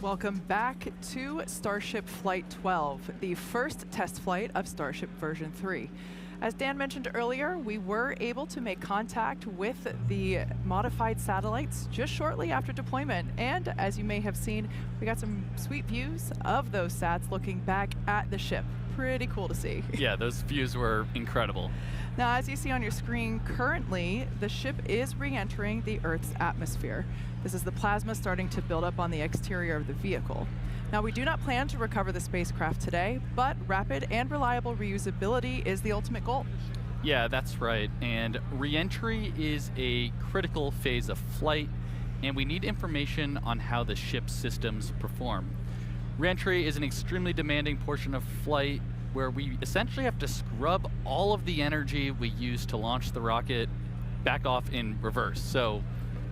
Welcome back to Starship Flight 12, the first test flight of Starship version 3. As Dan mentioned earlier, we were able to make contact with the modified satellites just shortly after deployment. And as you may have seen, we got some sweet views of those sats looking back at the ship. Pretty cool to see. Yeah, those views were incredible. Now, as you see on your screen, currently the ship is re-entering the Earth's atmosphere. This is the plasma starting to build up on the exterior of the vehicle. Now, we do not plan to recover the spacecraft today, but rapid and reliable reusability is the ultimate goal. Yeah, that's right. And re-entry is a critical phase of flight, and we need information on how the ship's systems perform. Re-entry is an extremely demanding portion of flight where we essentially have to scrub all of the energy we use to launch the rocket back off in reverse. So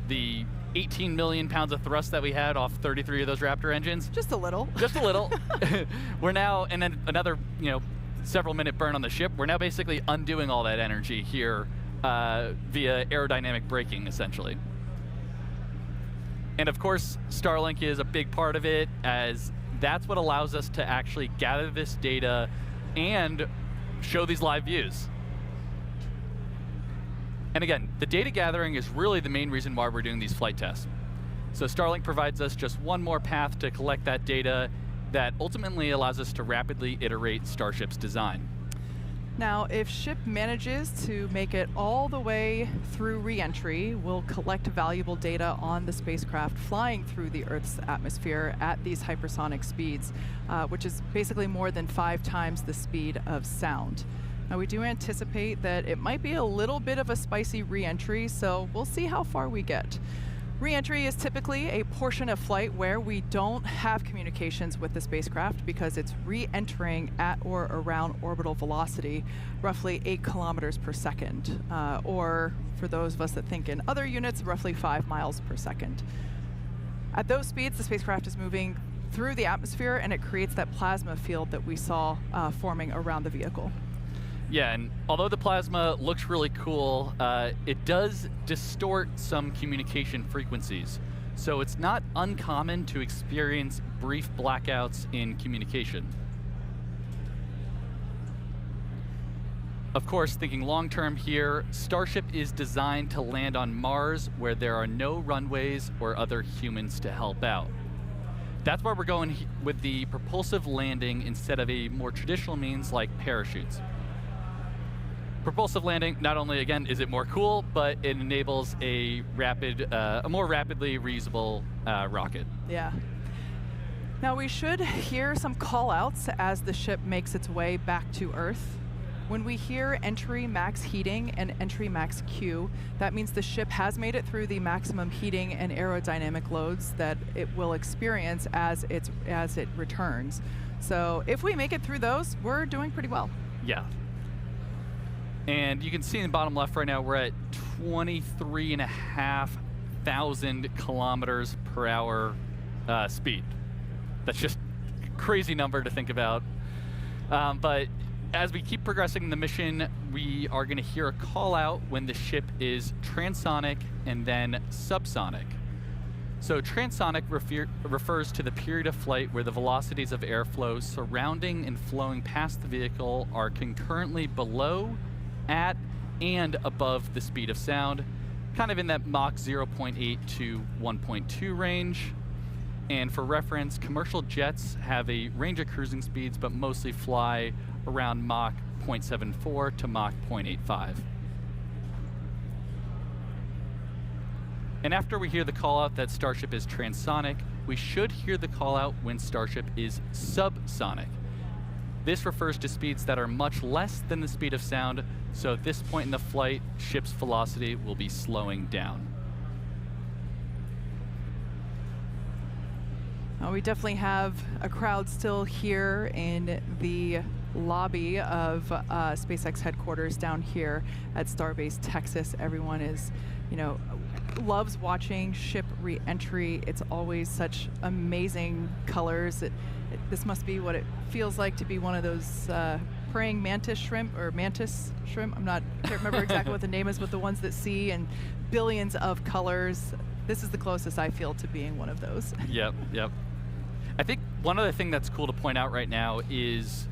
the 18 million pounds of thrust that we had off 33 of those Raptor engines. Just a little. Just a little. We're now, and then another, several minute burn on the ship. We're now basically undoing all that energy here via aerodynamic braking, essentially. And of course, Starlink is a big part of it, as that's what allows us to actually gather this data and show these live views. And again, the data gathering is really the main reason why we're doing these flight tests. So Starlink provides us just one more path to collect that data that ultimately allows us to rapidly iterate Starship's design. Now, if ship manages to make it all the way through re-entry, we'll collect valuable data on the spacecraft flying through the Earth's atmosphere at these hypersonic speeds, which is basically more than 5 times the speed of sound. Now, we do anticipate that it might be a little bit of a spicy re-entry, so we'll see how far we get. Re-entry is typically a portion of flight where we don't have communications with the spacecraft because it's re-entering at or around orbital velocity, roughly 8 kilometers per second, or for those of us that think in other units, roughly 5 miles per second. At those speeds, the spacecraft is moving through the atmosphere, and it creates that plasma field that we saw forming around the vehicle. Yeah, and although the plasma looks really cool, it does distort some communication frequencies. So it's not uncommon to experience brief blackouts in communication. Of course, thinking long-term here, Starship is designed to land on Mars where there are no runways or other humans to help out. That's why we're going with the propulsive landing instead of a more traditional means like parachutes. Propulsive landing, not only, again, is it more cool, but it enables a more rapidly reusable rocket. Yeah. Now, we should hear some call-outs as the ship makes its way back to Earth. When we hear entry max heating and entry max Q, that means the ship has made it through the maximum heating and aerodynamic loads that it will experience as it returns. So if we make it through those, we're doing pretty well. Yeah. And you can see in the bottom left right now, we're at 23,500 kilometers per hour speed. That's just a crazy number to think about. But as we keep progressing in the mission, we are going to hear a call out when the ship is transonic and then subsonic. So transonic refers to the period of flight where the velocities of airflow surrounding and flowing past the vehicle are concurrently below, at, and above the speed of sound, kind of in that Mach 0.8 to 1.2 range. And for reference, commercial jets have a range of cruising speeds, but mostly fly around Mach 0.74 to Mach 0.85. And after we hear the call out that Starship is transonic, we should hear the call out when Starship is subsonic. This refers to speeds that are much less than the speed of sound, so at this point in the flight, ship's velocity will be slowing down. We definitely have a crowd still here in the lobby of SpaceX headquarters down here at Starbase, Texas. Everyone is, loves watching ship re-entry. It's always such amazing colors. This must be what it feels like to be one of those praying mantis shrimp, or mantis shrimp. I can't remember exactly what the name is, but the ones that see in billions of colors. This is the closest I feel to being one of those. Yep. I think one other thing that's cool to point out right now is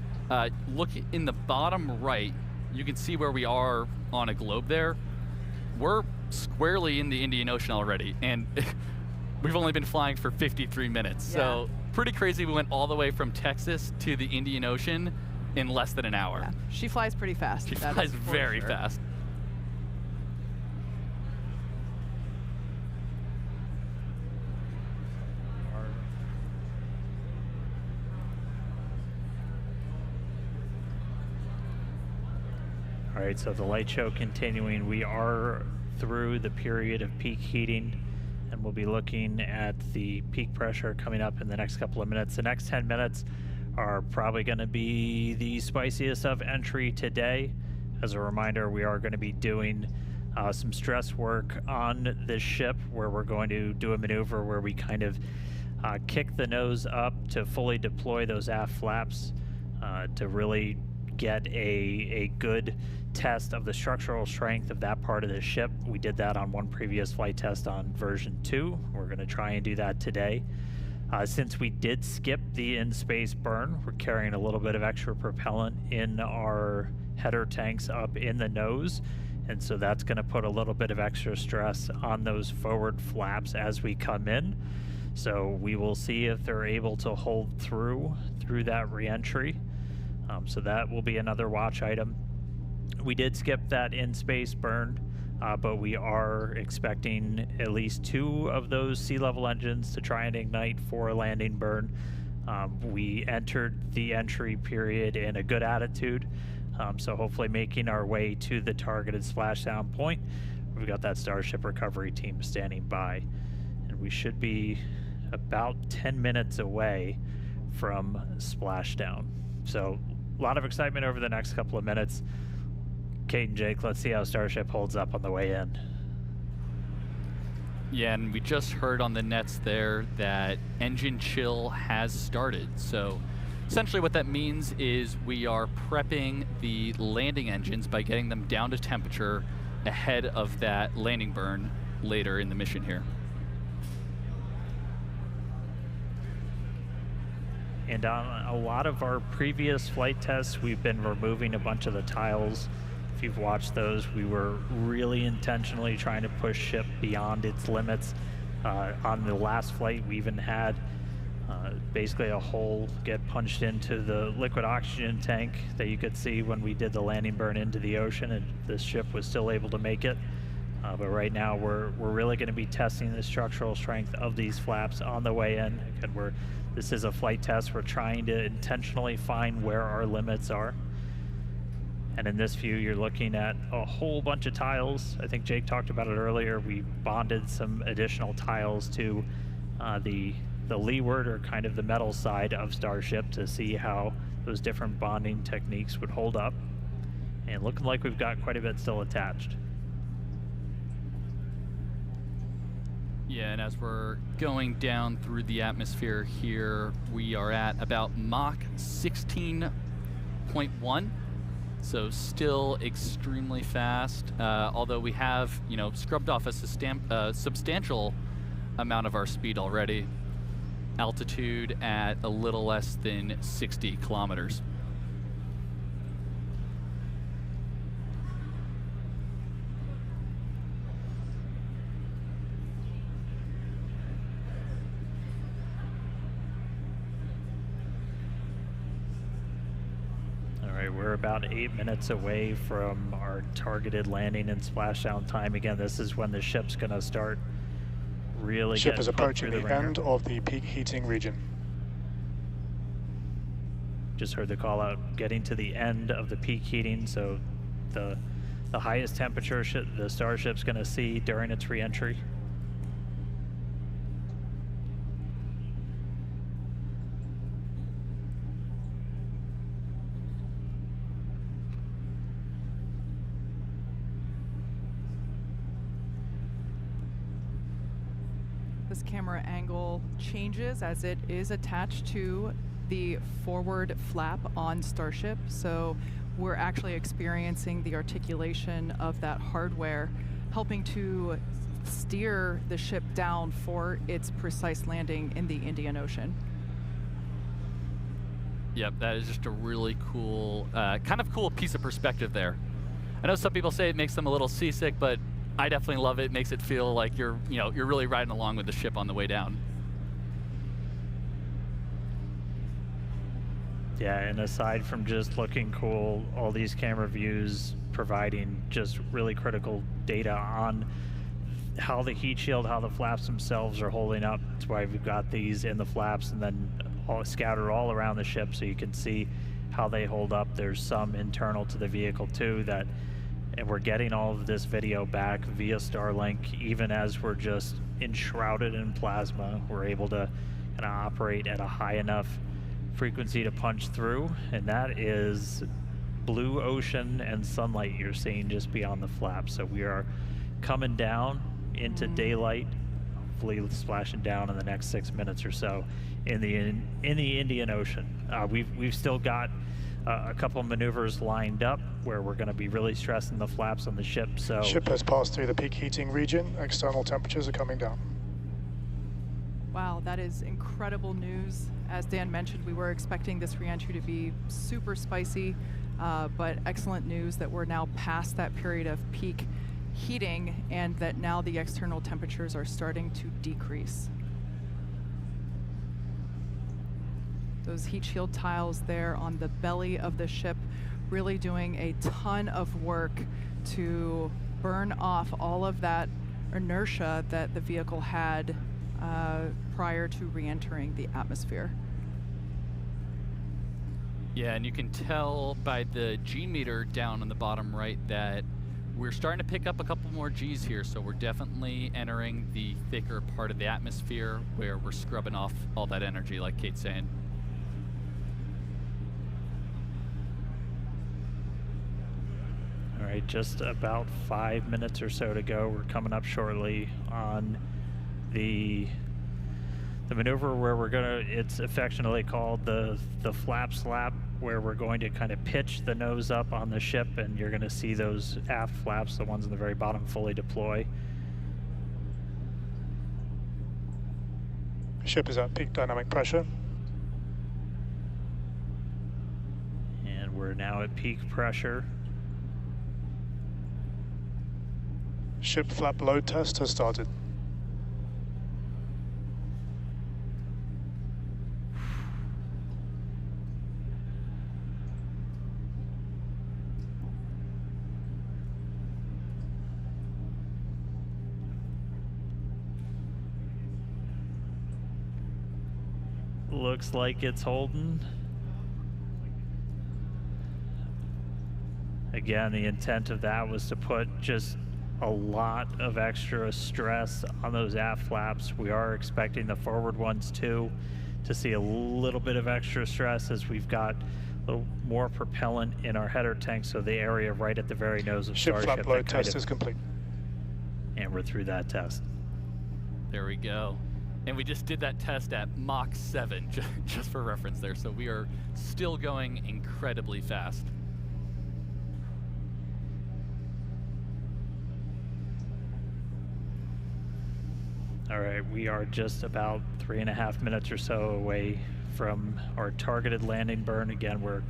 look in the bottom right. You can see where we are on a globe there. We're squarely in the Indian Ocean already, and we've only been flying for 53 minutes. Yeah. So pretty crazy. We went all the way from Texas to the Indian Ocean in less than an hour. Yeah. She flies pretty fast. She that flies is for very sure. fast. All right, so the light show continuing. We are through the period of peak heating, and we'll be looking at the peak pressure coming up in the next couple of minutes. The next 10 minutes are probably going to be the spiciest of entry today. As a reminder, we are going to be doing some stress work on this ship, where we're going to do a maneuver where we kind of kick the nose up to fully deploy those aft flaps to really get a good test of the structural strength of that part of the ship. We did that on one previous flight test on version 2. We're going to try and do that today. Since we did skip the in-space burn, we're carrying a little bit of extra propellant in our header tanks up in the nose, and so that's going to put a little bit of extra stress on those forward flaps as we come in. So we will see if they're able to hold through that re-entry. So that will be another watch item. We did skip that in-space burn, but we are expecting at least 2 of those sea level engines to try and ignite for a landing burn. We entered the entry period in a good attitude, so hopefully making our way to the targeted splashdown point. We've got that Starship recovery team standing by, and we should be about 10 minutes away from splashdown. So a lot of excitement over the next couple of minutes. Kate and Jake, let's see how Starship holds up on the way in. Yeah, and we just heard on the nets there that engine chill has started. So essentially what that means is we are prepping the landing engines by getting them down to temperature ahead of that landing burn later in the mission here. And on a lot of our previous flight tests, we've been removing a bunch of the tiles. If you've watched those, we were really intentionally trying to push ship beyond its limits. On the last flight, we even had basically a hole get punched into the liquid oxygen tank that you could see when we did the landing burn into the ocean, and this ship was still able to make it. But right now, we're really going to be testing the structural strength of these flaps on the way in. Again, this is a flight test. We're trying to intentionally find where our limits are. And in this view, you're looking at a whole bunch of tiles. I think Jake talked about it earlier. We bonded some additional tiles to the leeward, or kind of the metal side of Starship, to see how those different bonding techniques would hold up. And looking like we've got quite a bit still attached. Yeah, and as we're going down through the atmosphere here, we are at about Mach 16.1. So still extremely fast, although we have, scrubbed off a substantial amount of our speed already. Altitude at a little less than 60 kilometers. We're about 8 minutes away from our targeted landing and splashdown time. Again, this is when the ship's going to start really Ship getting is put approaching through the ringer. end of the peak heating region. Just heard the call out, getting to the end of the peak heating, so the highest temperature the Starship's going to see during its re-entry. This camera angle changes as it is attached to the forward flap on Starship, so we're actually experiencing the articulation of that hardware, helping to steer the ship down for its precise landing in the Indian Ocean. Yep, that is just a really cool, kind of cool piece of perspective there. I know some people say it makes them a little seasick, but I definitely love it. It makes it feel like you're really riding along with the ship on the way down. Yeah, and aside from just looking cool, all these camera views providing just really critical data on how the heat shield, how the flaps themselves are holding up. That's why we've got these in the flaps and then all scattered all around the ship so you can see how they hold up. There's some internal to the vehicle too and we're getting all of this video back via Starlink. Even as we're just enshrouded in plasma, we're able to kind of operate at a high enough frequency to punch through, and that is blue ocean and sunlight you're seeing just beyond the flap. So we are coming down into daylight, hopefully splashing down in the next 6 minutes or so in the Indian Ocean. We've still got a couple of maneuvers lined up where we're going to be really stressing the flaps on the ship. So ship has passed through the peak heating region. External temperatures are coming down. Wow, that is incredible news. As Dan mentioned, we were expecting this reentry to be super spicy, but excellent news that we're now past that period of peak heating and that now the external temperatures are starting to decrease. Those heat shield tiles there on the belly of the ship really doing a ton of work to burn off all of that inertia that the vehicle had prior to re-entering the atmosphere. Yeah, and you can tell by the G meter down on the bottom right that we're starting to pick up a couple more Gs here, so we're definitely entering the thicker part of the atmosphere where we're scrubbing off all that energy, like Kate's saying. all right, just about 5 minutes or so to go. We're coming up shortly on the maneuver where we're gonna, it's affectionately called the flap slap, where we're going to kind of pitch the nose up on the ship, and you're gonna see those aft flaps, the ones in the very bottom, fully deploy. Ship is at peak dynamic pressure. And we're now at peak pressure. Ship flap load test has started. Looks like it's holding. Again, the intent of that was to put just a lot of extra stress on those aft flaps. We are expecting the forward ones too to see a little bit of extra stress as we've got a little more propellant in our header tank, so the area right at the very nose of Ship Starship. flap load test is complete. And we're through that test. There we go. And we just did that test at Mach 7, just for reference there. So we are still going incredibly fast. All right, we are just about 3.5 minutes or so away from our targeted landing burn. Again, we're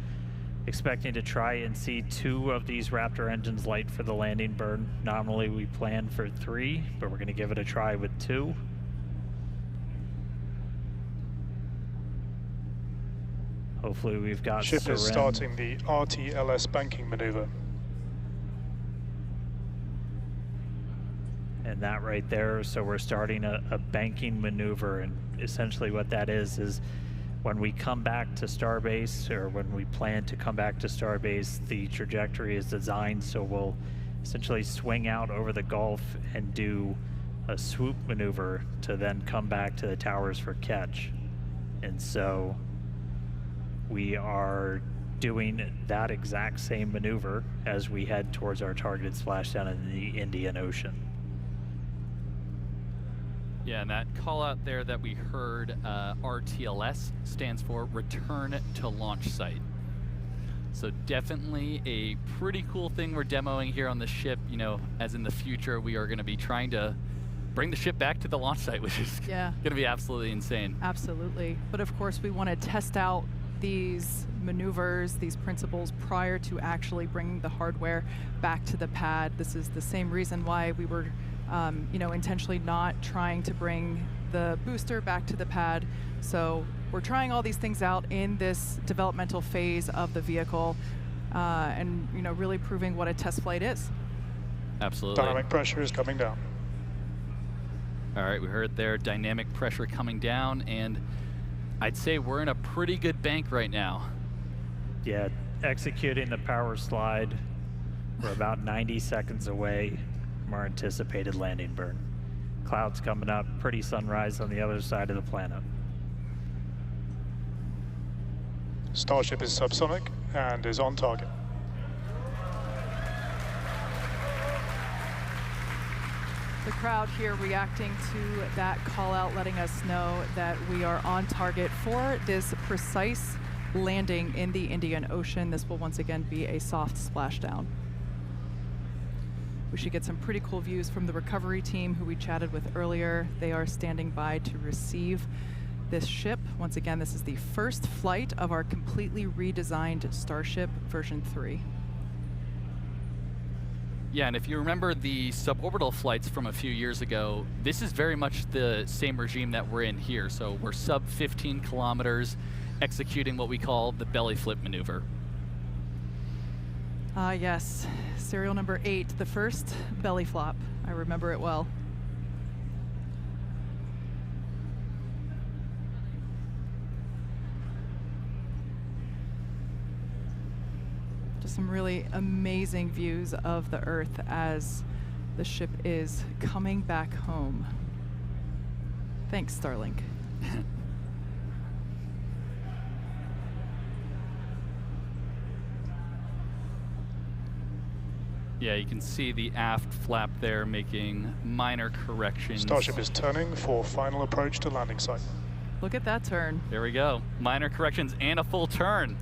expecting to try and see 2 of these Raptor engines light for the landing burn. Nominally, we plan for 3, but we're going to give it a try with 2. Hopefully we've got Ship is starting the RTLS banking maneuver. And that right there, so we're starting a banking maneuver, and essentially what that is when we come back to Starbase, or when we plan to come back to Starbase, the trajectory is designed so we'll essentially swing out over the Gulf and do a swoop maneuver to then come back to the towers for catch. And so we are doing that exact same maneuver as we head towards our targeted splashdown in the Indian Ocean. Yeah, and that call out there that we heard, RTLS, stands for Return to Launch Site. So definitely a pretty cool thing we're demoing here on the ship. You know, as in the future, we are going to be trying to bring the ship back to the launch site, which is going to be absolutely insane. Absolutely. But of course, we want to test out these maneuvers, these principles prior to actually bringing the hardware back to the pad. This is the same reason why we were intentionally not trying to bring the booster back to the pad. So we're trying all these things out in this developmental phase of the vehicle, and really proving what a test flight is. Absolutely. Dynamic pressure is coming down. All right, we heard there, dynamic pressure coming down, and I'd say we're in a pretty good bank right now. Yeah, executing the power slide. We're about 90 seconds away from our anticipated landing burn. Clouds coming up, pretty sunrise on the other side of the planet. Starship is subsonic and is on target. The crowd here reacting to that call out, letting us know that we are on target for this precise landing in the Indian Ocean. This will once again be a soft splashdown. We should get some pretty cool views from the recovery team who we chatted with earlier. They are standing by to receive this ship. Once again, this is the first flight of our completely redesigned Starship version 3. Yeah, and if you remember the suborbital flights from a few years ago, this is very much the same regime that we're in here. So we're sub 15 kilometers, executing what we call the belly flip maneuver. Yes, serial number 8, the first belly flop. I remember it well. Just some really amazing views of the Earth as the ship is coming back home. Thanks, Starlink. Yeah, you can see the aft flap there making minor corrections. Starship is turning for final approach to landing site. Look at that turn. There we go. Minor corrections and a full turn.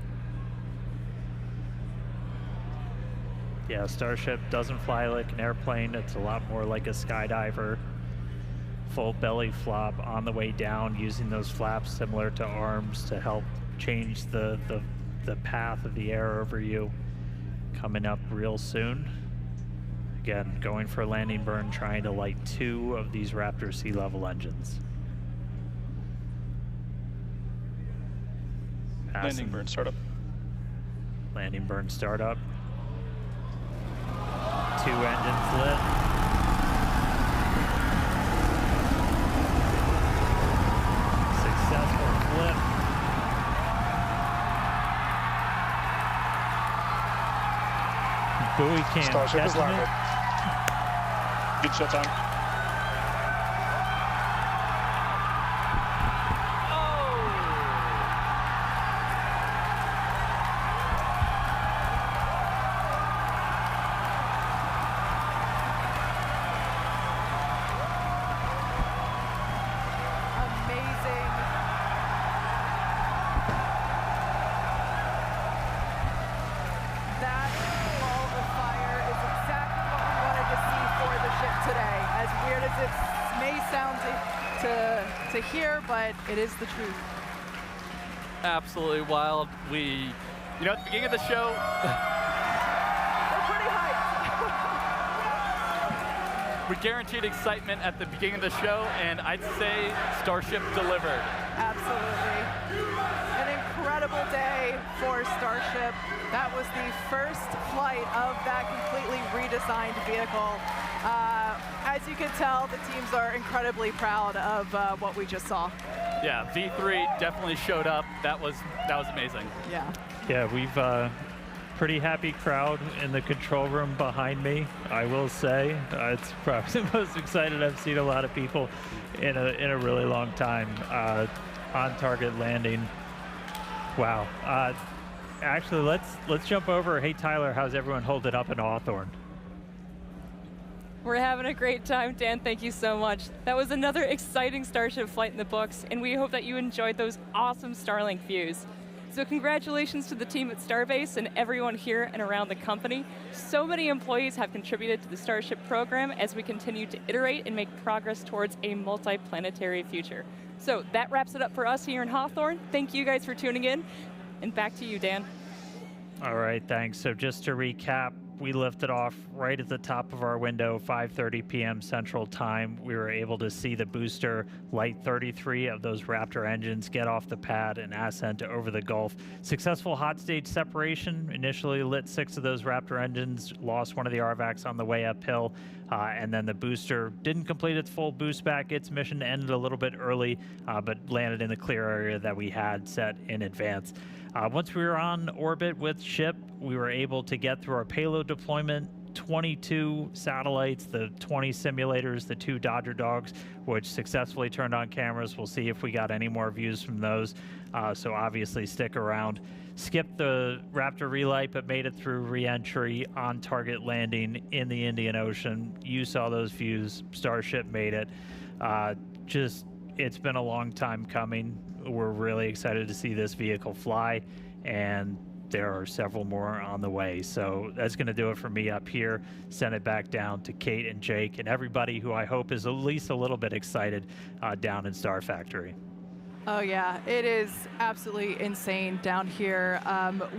Yeah, Starship doesn't fly like an airplane. It's a lot more like a skydiver. Full belly flop on the way down, using those flaps similar to arms to help change the path of the air over you. Coming up real soon. Again, going for a landing burn, trying to light 2 of these Raptor sea level engines. Landing burn startup. Landing burn startup. 2 engines lit. Successful flip. Buoy cam Starship is catching landed. Good shut time. To hear, but it is the truth. Absolutely wild. At the beginning of the show, We're pretty hyped. we guaranteed excitement at the beginning of the show, and I'd say Starship delivered. Absolutely. An incredible day for Starship. That was the first flight of that completely redesigned vehicle. As you can tell, the teams are incredibly proud of what we just saw. Yeah, V3 definitely showed up. That was amazing. Yeah. Yeah, we've pretty happy crowd in the control room behind me, I will say. It's probably the most excited I've seen a lot of people in a really long time. On target landing. Wow. Actually, let's jump over. Hey Tyler, how's everyone holding up in Hawthorne? We're having a great time, Dan. Thank you so much. That was another exciting Starship flight in the books, and we hope that you enjoyed those awesome Starlink views. So congratulations to the team at Starbase and everyone here and around the company. So many employees have contributed to the Starship program as we continue to iterate and make progress towards a multi-planetary future. So that wraps it up for us here in Hawthorne. Thank you guys for tuning in. And back to you, Dan. All right, thanks. So just to recap, we lifted off right at the top of our window, 5:30 p.m. Central Time. We were able to see the booster light 33 of those Raptor engines get off the pad and ascent over the Gulf. Successful hot stage separation. Initially lit 6 of those Raptor engines, lost one of the RVACs on the way uphill, and then the booster didn't complete its full boost back. Its mission ended a little bit early, but landed in the clear area that we had set in advance. Once we were on orbit with Ship, we were able to get through our payload deployment, 22 satellites, the 20 simulators, the 2 Dodger Dogs, which successfully turned on cameras. We'll see if we got any more views from those, so obviously stick around. Skipped the Raptor relight, but made it through re-entry, on-target landing in the Indian Ocean. You saw those views. Starship made it. It's been a long time coming. We're really excited to see this vehicle fly, and there are several more on the way. So that's going to do it for me up here. Send it back down to Kate and Jake and everybody who I hope is at least a little bit excited down in Star Factory. Oh yeah, it is absolutely insane down here.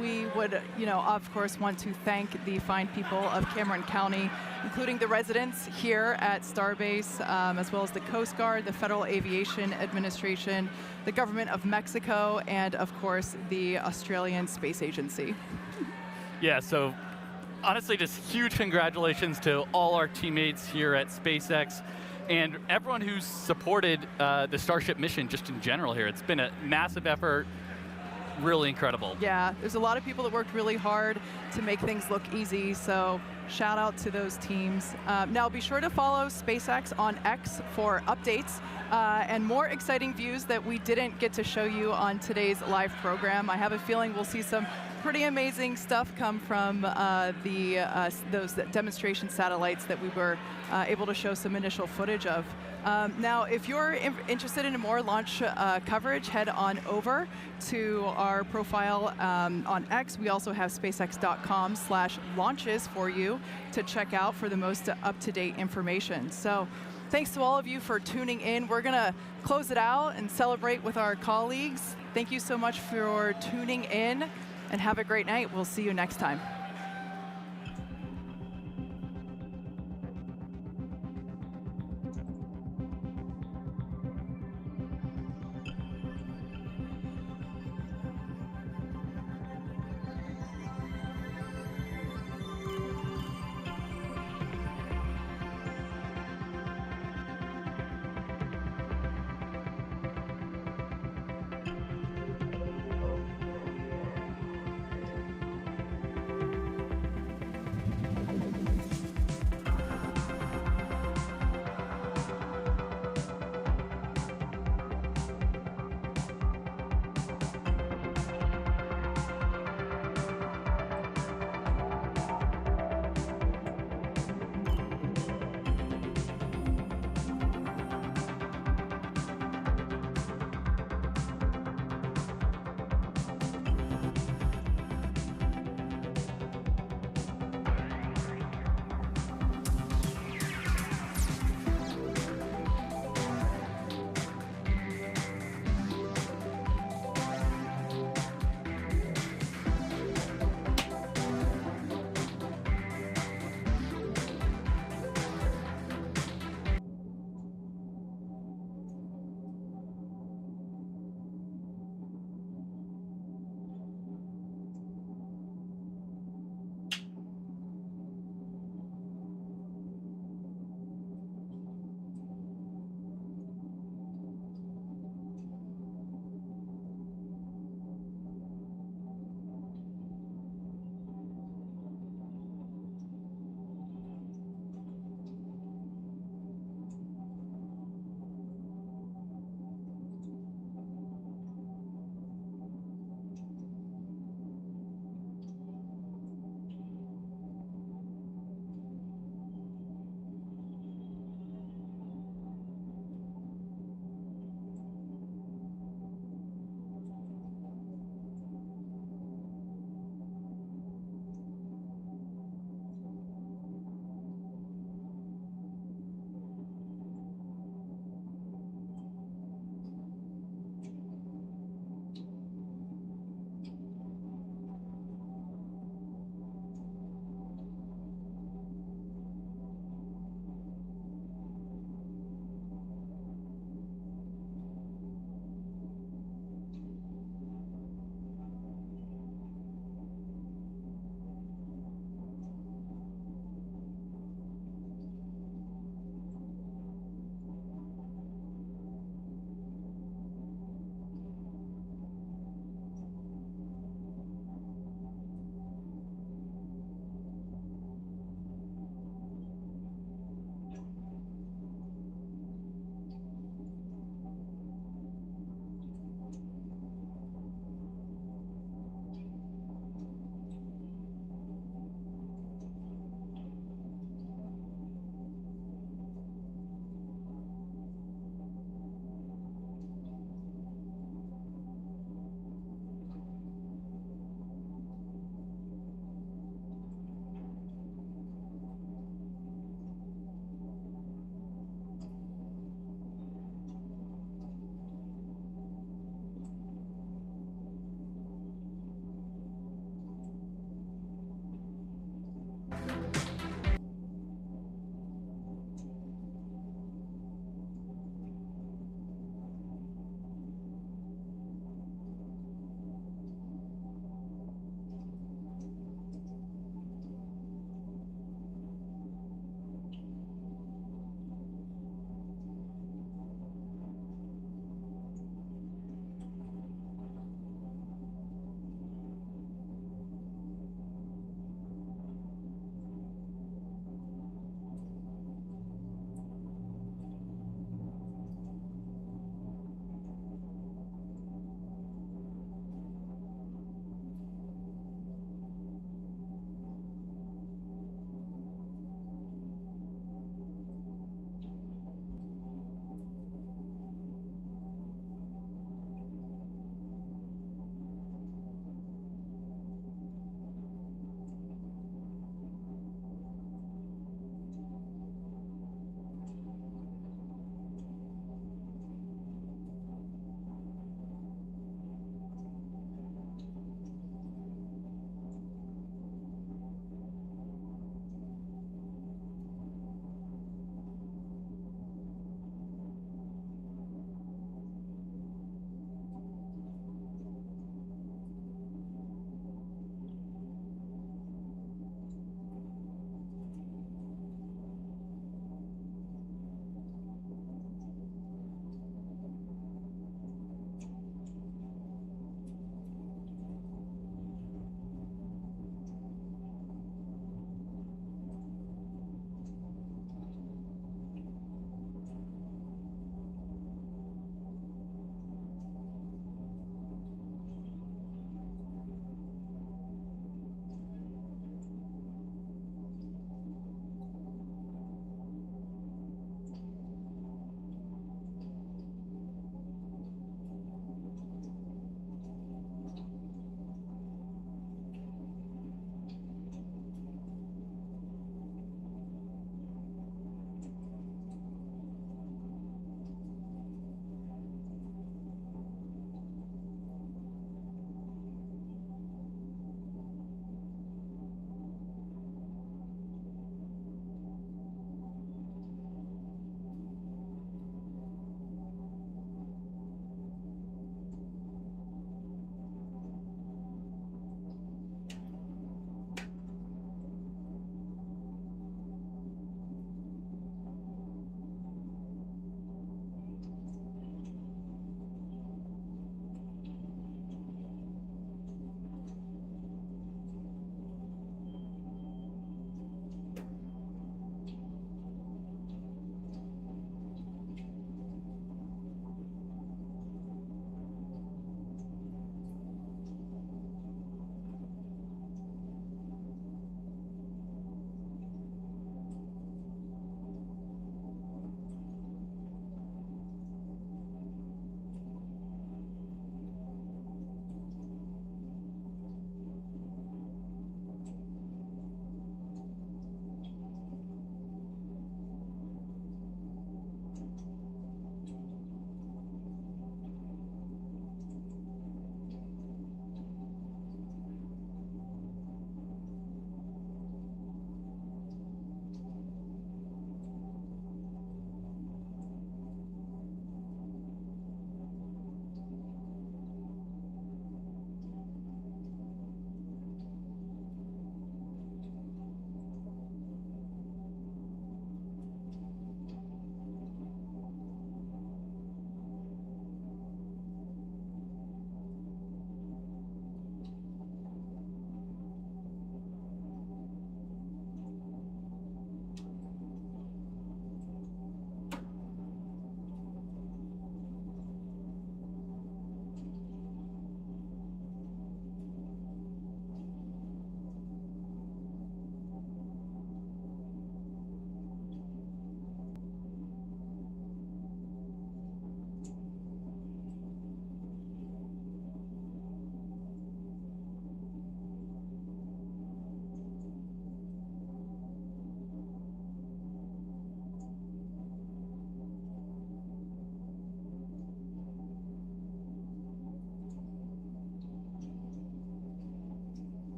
We would, of course, want to thank the fine people of Cameron County, including the residents here at Starbase, as well as the Coast Guard, the Federal Aviation Administration, the government of Mexico, and of course, the Australian Space Agency. Yeah, so honestly, just huge congratulations to all our teammates here at SpaceX and everyone who's supported the Starship mission just in general here. It's been a massive effort, really incredible. Yeah, there's a lot of people that worked really hard to make things look easy, so shout out to those teams. Now be sure to follow SpaceX on X for updates and more exciting views that we didn't get to show you on today's live program. I have a feeling we'll see some pretty amazing stuff come from those demonstration satellites that we were able to show some initial footage of. Now, if you're interested in more launch coverage, head on over to our profile on X. We also have SpaceX.com/launches for you to check out for the most up-to-date information. So thanks to all of you for tuning in. We're going to close it out and celebrate with our colleagues. Thank you so much for tuning in, and have a great night. We'll see you next time.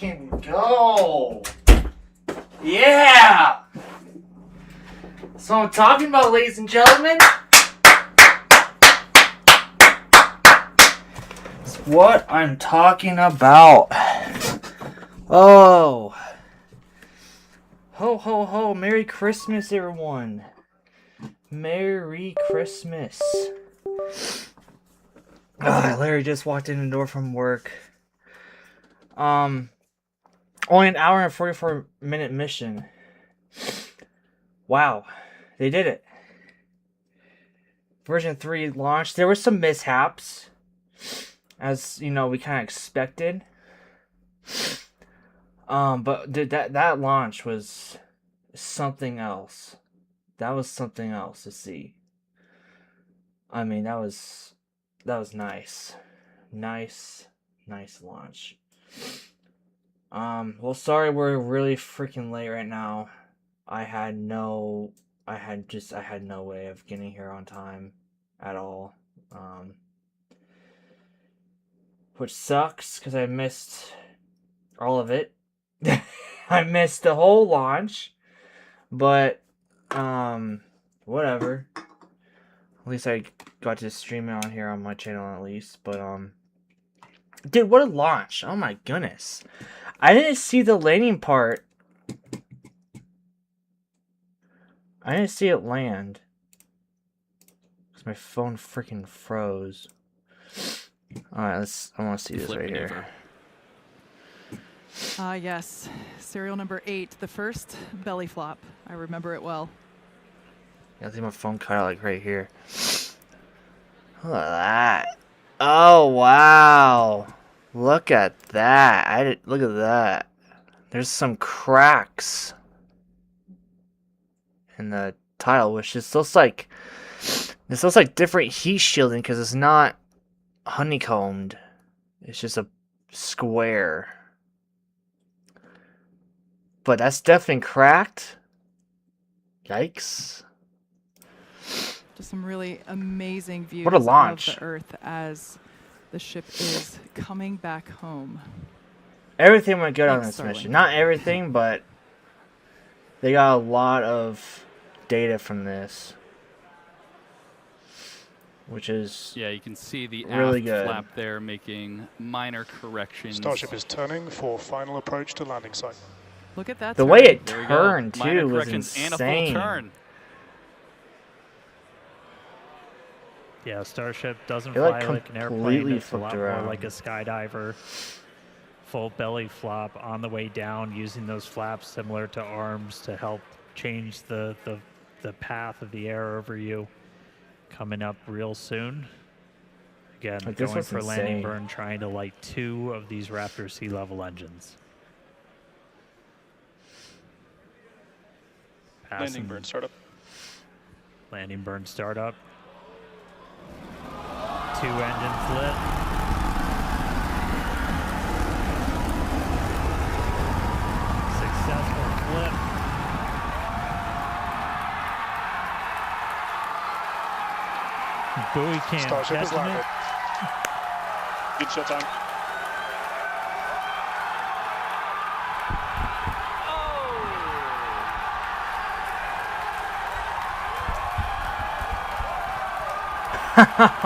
fucking go. Yeah. So I'm talking about, ladies and gentlemen. It's what I'm talking about. Oh. Ho, ho, ho. Merry Christmas, everyone. Merry Christmas. Larry just walked in the door from work. Only an hour and 44-minute mission. Wow. They did it. Version 3 launched. There were some mishaps. As, you know, we kind of expected. But that launch was something else. That was something else to see. I mean, that was nice. Nice launch. Well, sorry we're really freaking late right now. I had no way of getting here on time at all. Which sucks because I missed all of it. I missed the whole launch, but whatever. At least I got to stream it on here on my channel at least. But dude, what a launch! Oh my goodness, I didn't see the landing part. I didn't see it land because my phone freaking froze. All right, I want to see this right here. Yes, serial number 8, the first belly flop. I remember it well. I think my phone cut out like right here. Look at that. Oh wow. Look at that. Look at that. There's some cracks in the tile, which just looks like different heat shielding because it's not honeycombed. It's just a square. But that's definitely cracked. Yikes. Just some really amazing views What a launch. of the Earth as the ship is coming back home. Everything went good on Thanks, this mission. Starling. Not everything, but they got a lot of data from this. Which is Yeah, you can see the really aft good. flap there making minor corrections. Starship is turning for final approach to landing site. Look at that. The way it There we go. turned Minor too was corrections and a insane. full turn. Yeah, Starship doesn't It, like, fly like an airplane. completely It's a lot flipped more around. like a skydiver. Full belly flop on the way down, using those flaps similar to arms to help change the path of the air over you. Coming up real soon. Again, Like, this going was for landing insane. burn, trying to light 2 of these Raptor sea level engines. Landing Passing burn startup. landing burn startup. 2 engines lit. Successful flip. Buoy cam Starship is catching landed. it. Good shut time.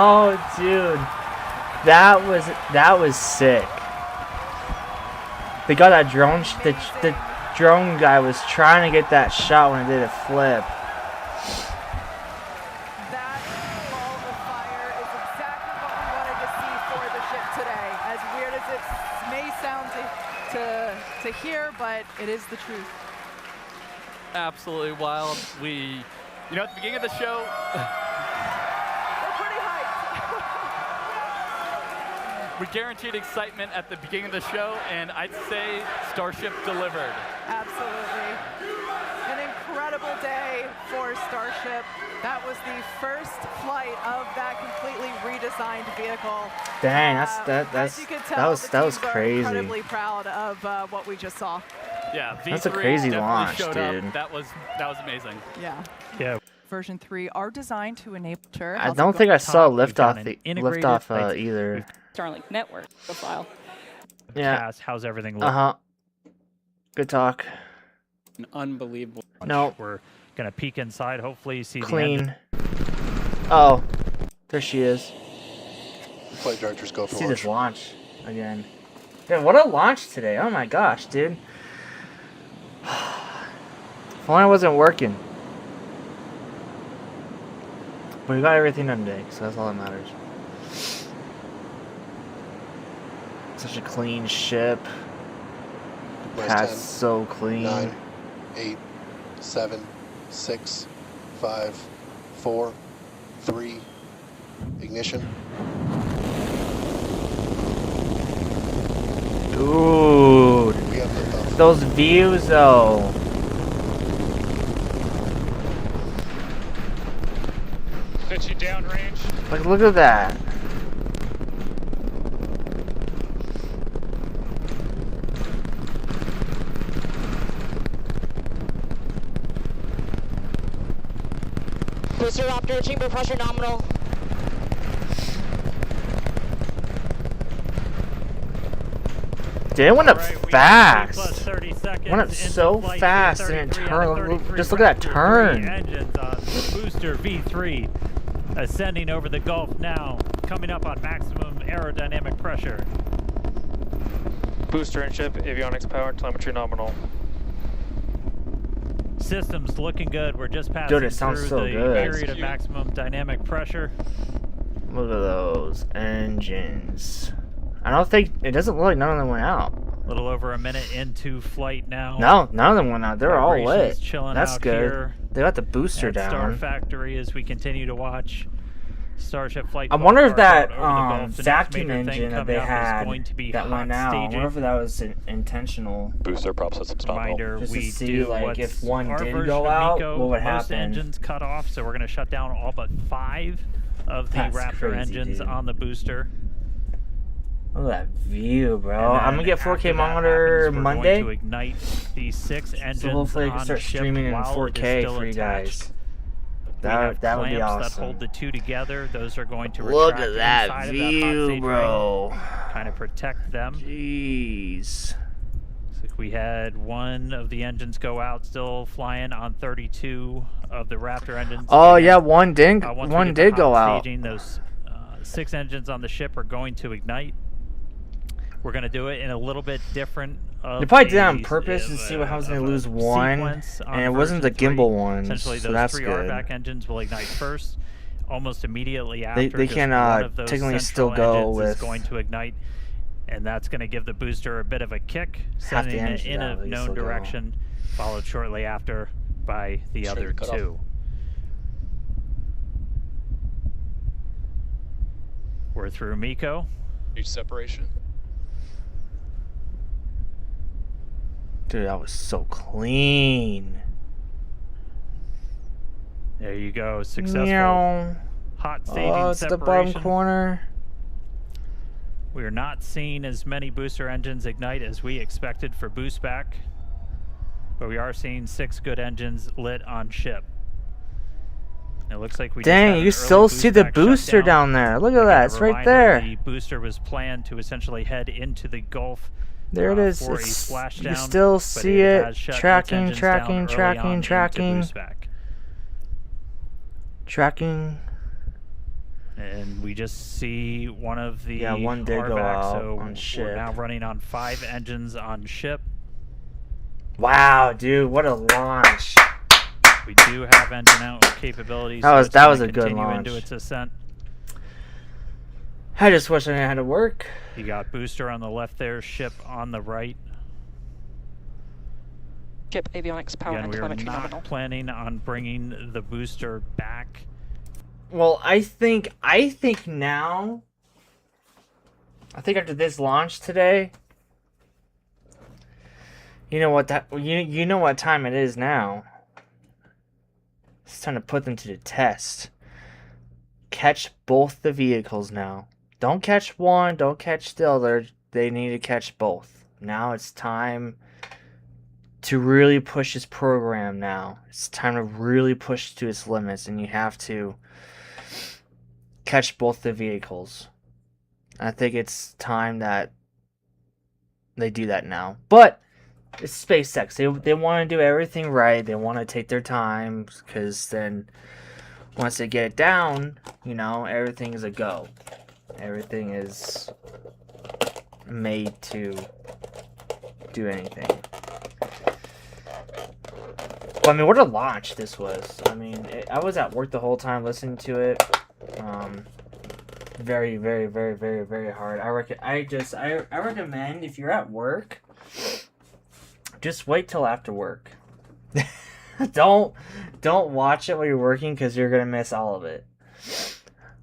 Oh, dude, that was sick. They got that drone. The drone guy was trying to get that shot when it did a flip. That ball of fire is exactly what we wanted to see for the ship today. As weird as it may sound to hear, but it is the truth. Absolutely wild. You know, at the beginning of the show, We're pretty hyped. we guaranteed excitement at the beginning of the show, and I'd say Starship delivered. Absolutely. An incredible day for Starship. That was the first flight of that completely redesigned vehicle. Dang, As you could tell, the that was teams are crazy. incredibly proud of what we just saw. Yeah, V3 That's a crazy definitely launch, showed dude. up. That was amazing. Yeah. Yeah. Version 3 are designed to enable. I don't think I saw We've got liftoff an integrated, like, either. Starlink network profile. Yeah. Cass, how's everything look? Uh huh. Good talk. An unbelievable. No. We're gonna peek inside. Hopefully, see the Clean. Oh, there she is. Flight directors go for See launch. this launch again. Yeah, what a launch today. Oh my gosh, dude. If only I wasn't working. But we got everything done today, so that's all that matters. Such a clean ship. Pass so clean. 9, 8, 7, 6, 5, 4, 3, ignition. Dude, We have liftoff. those views though. Pitching downrange. Like, look at that. Booster Raptor, chamber pressure nominal. Dude, it went up fast. Plus 30 seconds Went up so fast and it turned. Just look at that turn. Engines on the booster V3 ascending over the Gulf now, coming up on maximum aerodynamic pressure. Booster and ship, avionics power, telemetry nominal. Systems looking good. We're just passing Dude, it sounds through so the good. period of maximum dynamic pressure. Look at those engines. I don't think it doesn't look like none of them went out. A little over a minute into flight now. No, none of them went out. They're all Vibrations lit. chilling That's out good. here They got the booster at Star down. Factory as we continue to watch Starship Flight. I wonder if 12 that park out over the Gulf. The next vacuum major thing engine that coming they up is had going to be that went hot out. I staging. wonder if that was intentional. Booster prop systems nominal. Reminder, Just to we see, do like, what's if one our did version go of out, Miko, what would most happen? engines cut off, so we're going to shut down all but 5 of the That's Raptor crazy, engines dude. on the booster. Look at that view, bro. And I'm gonna then get after 4K that monitor happens, we're Monday. going to ignite the 6 engines So hopefully I can on start ship streaming in while it is 4K still for you attached. guys. We have That would be clamps that awesome. hold the two together. Those are going to Look retract at that inside of that hot view, stage bro. ring, kind of protect them. Jeez. Looks like we had one of the engines go out, still flying on 32 of the Raptor engines. Oh And, yeah, one did. once we One get the did go hot out. staging, those 6 engines on the ship are going to ignite. We're going to do it in a little bit different. They probably did that on purpose to see what happens when they lose one, and it wasn't the gimbal ones, Essentially, so those that's 3 good. RVAC engines will ignite first, almost immediately after. They just can one of those technically central still go engines with is going to ignite, and that's going to give the booster a bit of a kick, half the sending it engines in out, a at least known they'll go. direction, followed shortly after by the Sure, other cut off. 2. We're through Miko. Each separation. Dude, that was so clean. There you go, successful Meow. hot staging Oh, it's the separation. bottom corner. We are not seeing as many booster engines ignite as we expected for boost back, but we are seeing 6 good engines lit on ship. It looks like we just had Dang, an you early still see the boost back booster shutdown. down there. Look at Again, that, a it's right reminder, there. The booster was planned to essentially head into the Gulf. There it is. For a It's, splashdown, you still but see has it. shut its Tracking, engines tracking, down early on tracking, into tracking. boost back. Tracking. And we just see one of the one did go RVAC, out so on we're ship. now running on 5 engines on ship. Wow, dude, what a launch. We do have engine out capabilities. That so was- it's that gonna was a good continue launch. into its ascent. I just wish I didn't have to work. You got booster on the left there, ship on the right. Ship avionics power Again, and we are telemetry not nominal. planning on bringing the booster back. Well, I think now, I think after this launch today, you know what you know what time it is now. It's time to put them to the test. Catch both the vehicles now. Don't catch one, don't catch the other. They need to catch both. Now it's time to really push this program now. It's time to really push to its limits, and you have to catch both the vehicles. I think it's time that they do that now. But it's SpaceX. They want to do everything right. They want to take their time because then once they get it down, you know, everything is a go. Everything is made to do anything. But I mean, what a launch this was. I mean, I was at work the whole time listening to it. Very, very, very, very, very hard. I recommend if you're at work, just wait till after work. don't watch it while you're working because you're gonna miss all of it.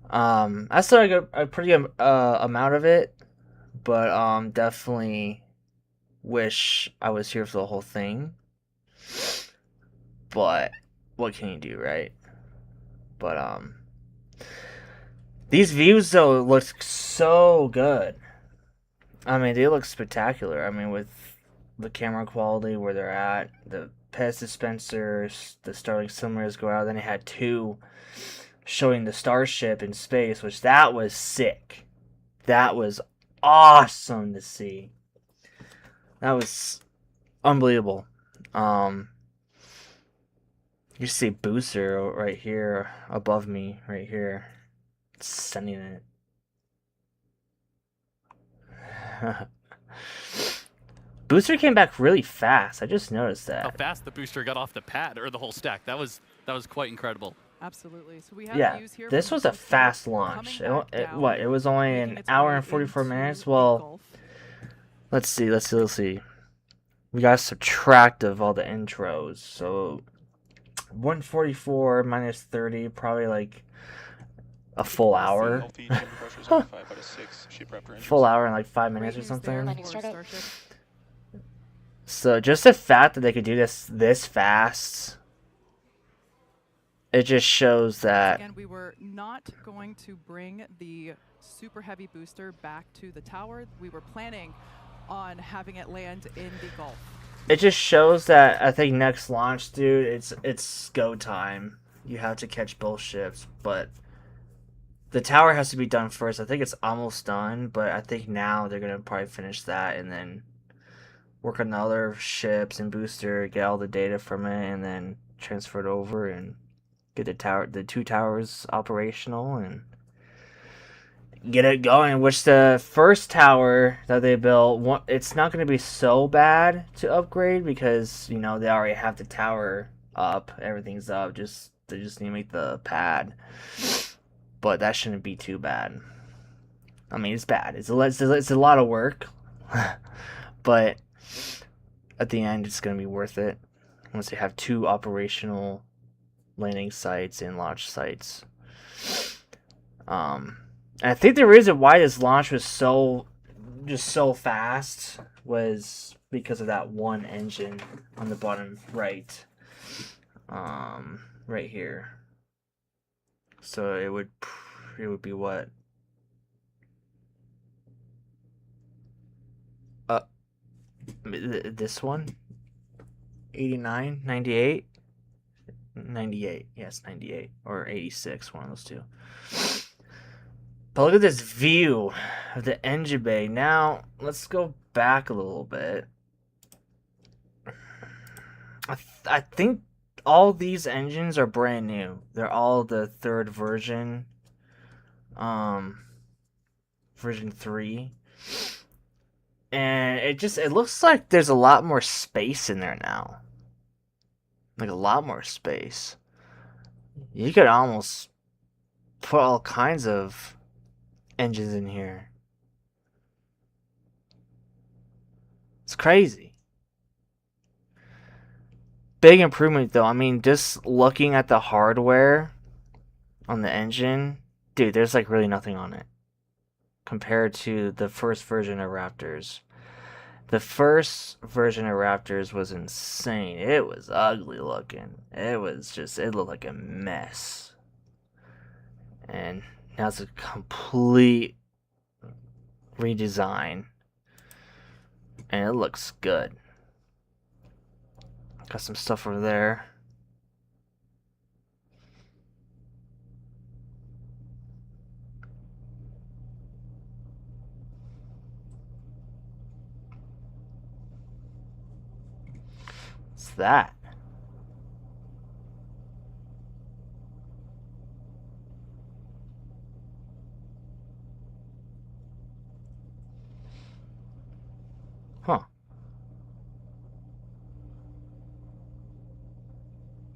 I still got a pretty amount of it, but definitely wish I was here for the whole thing. But what can you do, right? But these views though look so good. I mean, they look spectacular. I mean, with the camera quality where they're at, the Pez dispensers, the Starlink simulators go out. Then they had 2 showing the Starship in space, which that was sick. That was awesome to see. That was unbelievable. You see Booster right here above me, right here, sending it. Booster came back really fast. I just noticed that. How fast the booster got off the pad or the whole stack. That was quite incredible. Absolutely. So we have views here this was a fast launch. It was only an hour and 44 minutes. Well, let's see. We got to subtract of all the intros. So 144 minus 30, probably like a full hour. Full hour in like 5 minutes or something. So just the fact that they could do this fast, it just shows that. Again, we were not going to bring the super heavy booster back to the tower. We were planning on having it land in the Gulf. It just shows that I think next launch, dude, it's go time. You have to catch both ships, but the tower has to be done first. I think it's almost done, but I think now they're gonna probably finish that and then work on the other ships and booster, get all the data from it, and then transfer it over and get the 2 towers operational and get it going. Which the first tower that they built, it's not going to be so bad to upgrade because, you know, they already have the tower up, everything's up. They just need to make the pad, but that shouldn't be too bad. I mean, it's bad. It's a lot of work, but at the end, it's going to be worth it once they have 2 operational landing sites and launch sites. And I think the reason why this launch was so fast was because of that one engine on the bottom right, right here. So it would be what? This one? 89? 98? 98. Yes, 98. Or 86, one of those two. But look at this view of the engine bay. Now, let's go back a little bit. I think all these engines are brand new. They're all the 3rd version. Version 3. And it looks like there's a lot more space in there now. Like a lot more space. You could almost put all kinds of engines in here. It's crazy. Big improvement though. I mean, just looking at the hardware on the engine, dude, there's like really nothing on it compared to the first version of Raptors. The first version of Raptors was insane. It was ugly looking. It looked like a mess. And now it's a complete redesign. And it looks good. Got some stuff over there. that? Huh.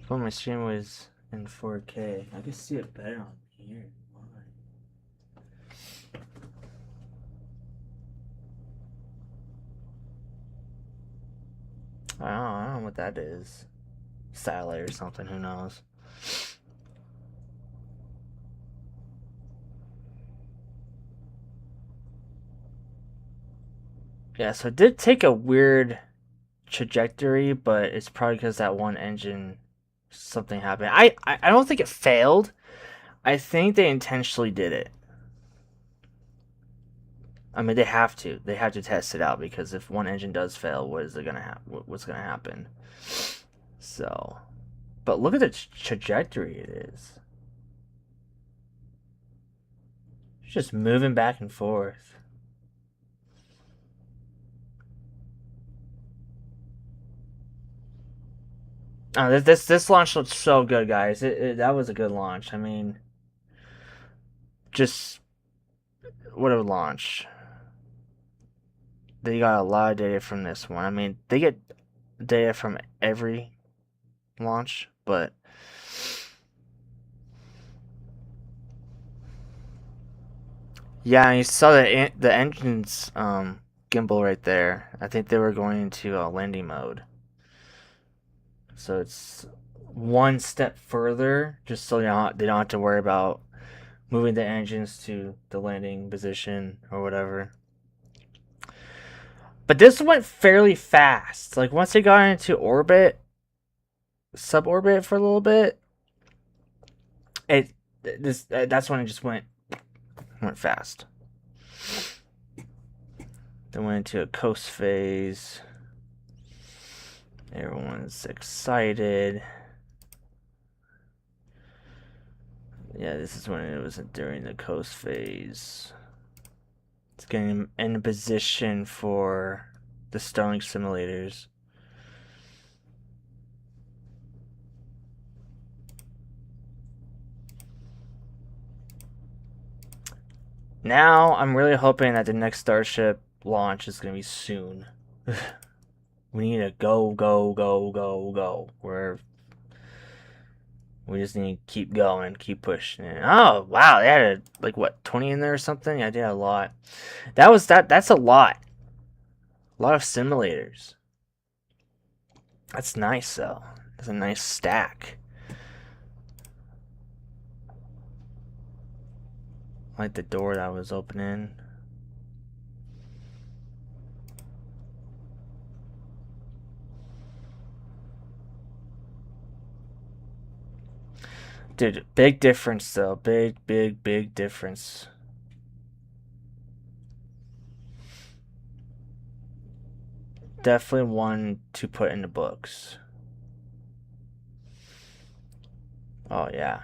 Well, my stream was in 4K. I can see it better on here. I don't know what that is. Satellite or something, who knows. Yeah, so it did take a weird trajectory, but it's probably because that one engine, something happened. I don't think it failed. I think they intentionally did it. I mean, they have to. They have to test it out, because if one engine does fail, what's gonna happen? So, but look at the trajectory it is. It's just moving back and forth. Oh, this launch looks so good, guys. That was a good launch. I mean, just what a launch. They got a lot of data from this one. I mean, they get data from every launch, but yeah, you saw the engine's gimbal right there. I think they were going into landing mode, so it's one step further, just so they don't have to worry about moving the engines to the landing position or whatever. But this went fairly fast. Like, once they got into orbit, suborbit for a little bit, that's when it just went fast. Then went into a coast phase. Everyone's excited. Yeah, this is when it was during the coast phase. It's getting in position for the Starlink simulators. Now, I'm really hoping that the next Starship launch is going to be soon. We need to go. We just need to keep going, keep pushing it. Oh, wow, they had like, what, 20 in there or something? Yeah, they had a lot. That's a lot. A lot of simulators. That's nice, though. That's a nice stack. Like the door that was opening. Dude, big difference, though. Big difference. Definitely one to put in the books. Oh, yeah.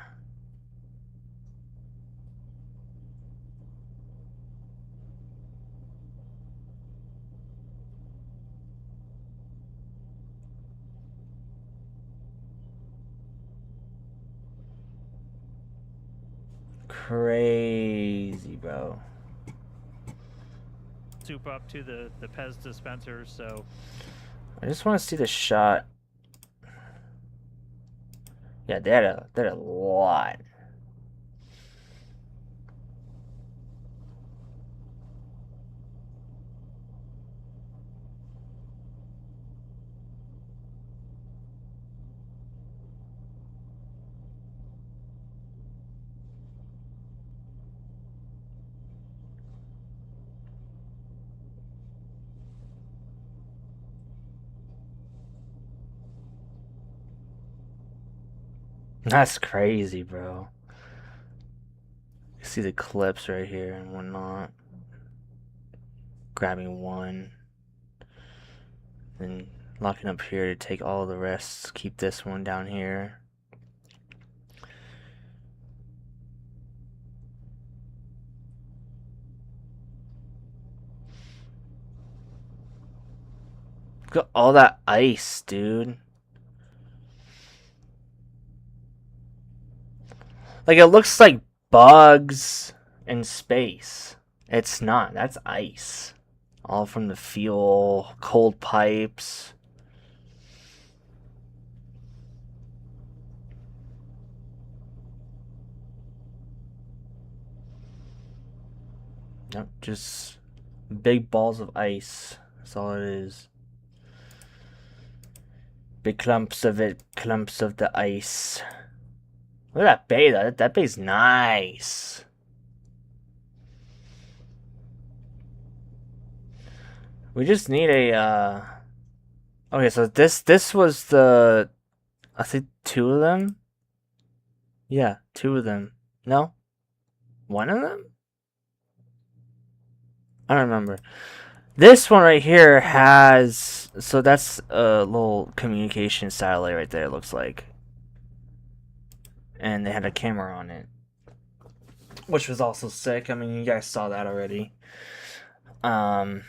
Crazy, bro. Soup up to the Pez dispensers, so I just want to see the shot. Yeah, they had a lot. That's crazy, bro. You see the clips right here and whatnot. Grabbing one. Then locking up here to take all the rest. Keep this one down here. Look at all that ice, dude. Like, it looks like bugs in space. It's not. That's ice. All from the fuel, cold pipes. Nope, just big balls of ice. That's all it is. Big clumps of it, clumps of the ice. Look at that bay, that bay's nice. We just need a, okay, so this was the, I think 2 of them? Yeah, 2 of them. No? 1 of them? I don't remember. This one right here has, so that's a little communication satellite right there, it looks like. And they had a camera on it, which was also sick. I mean, you guys saw that already. I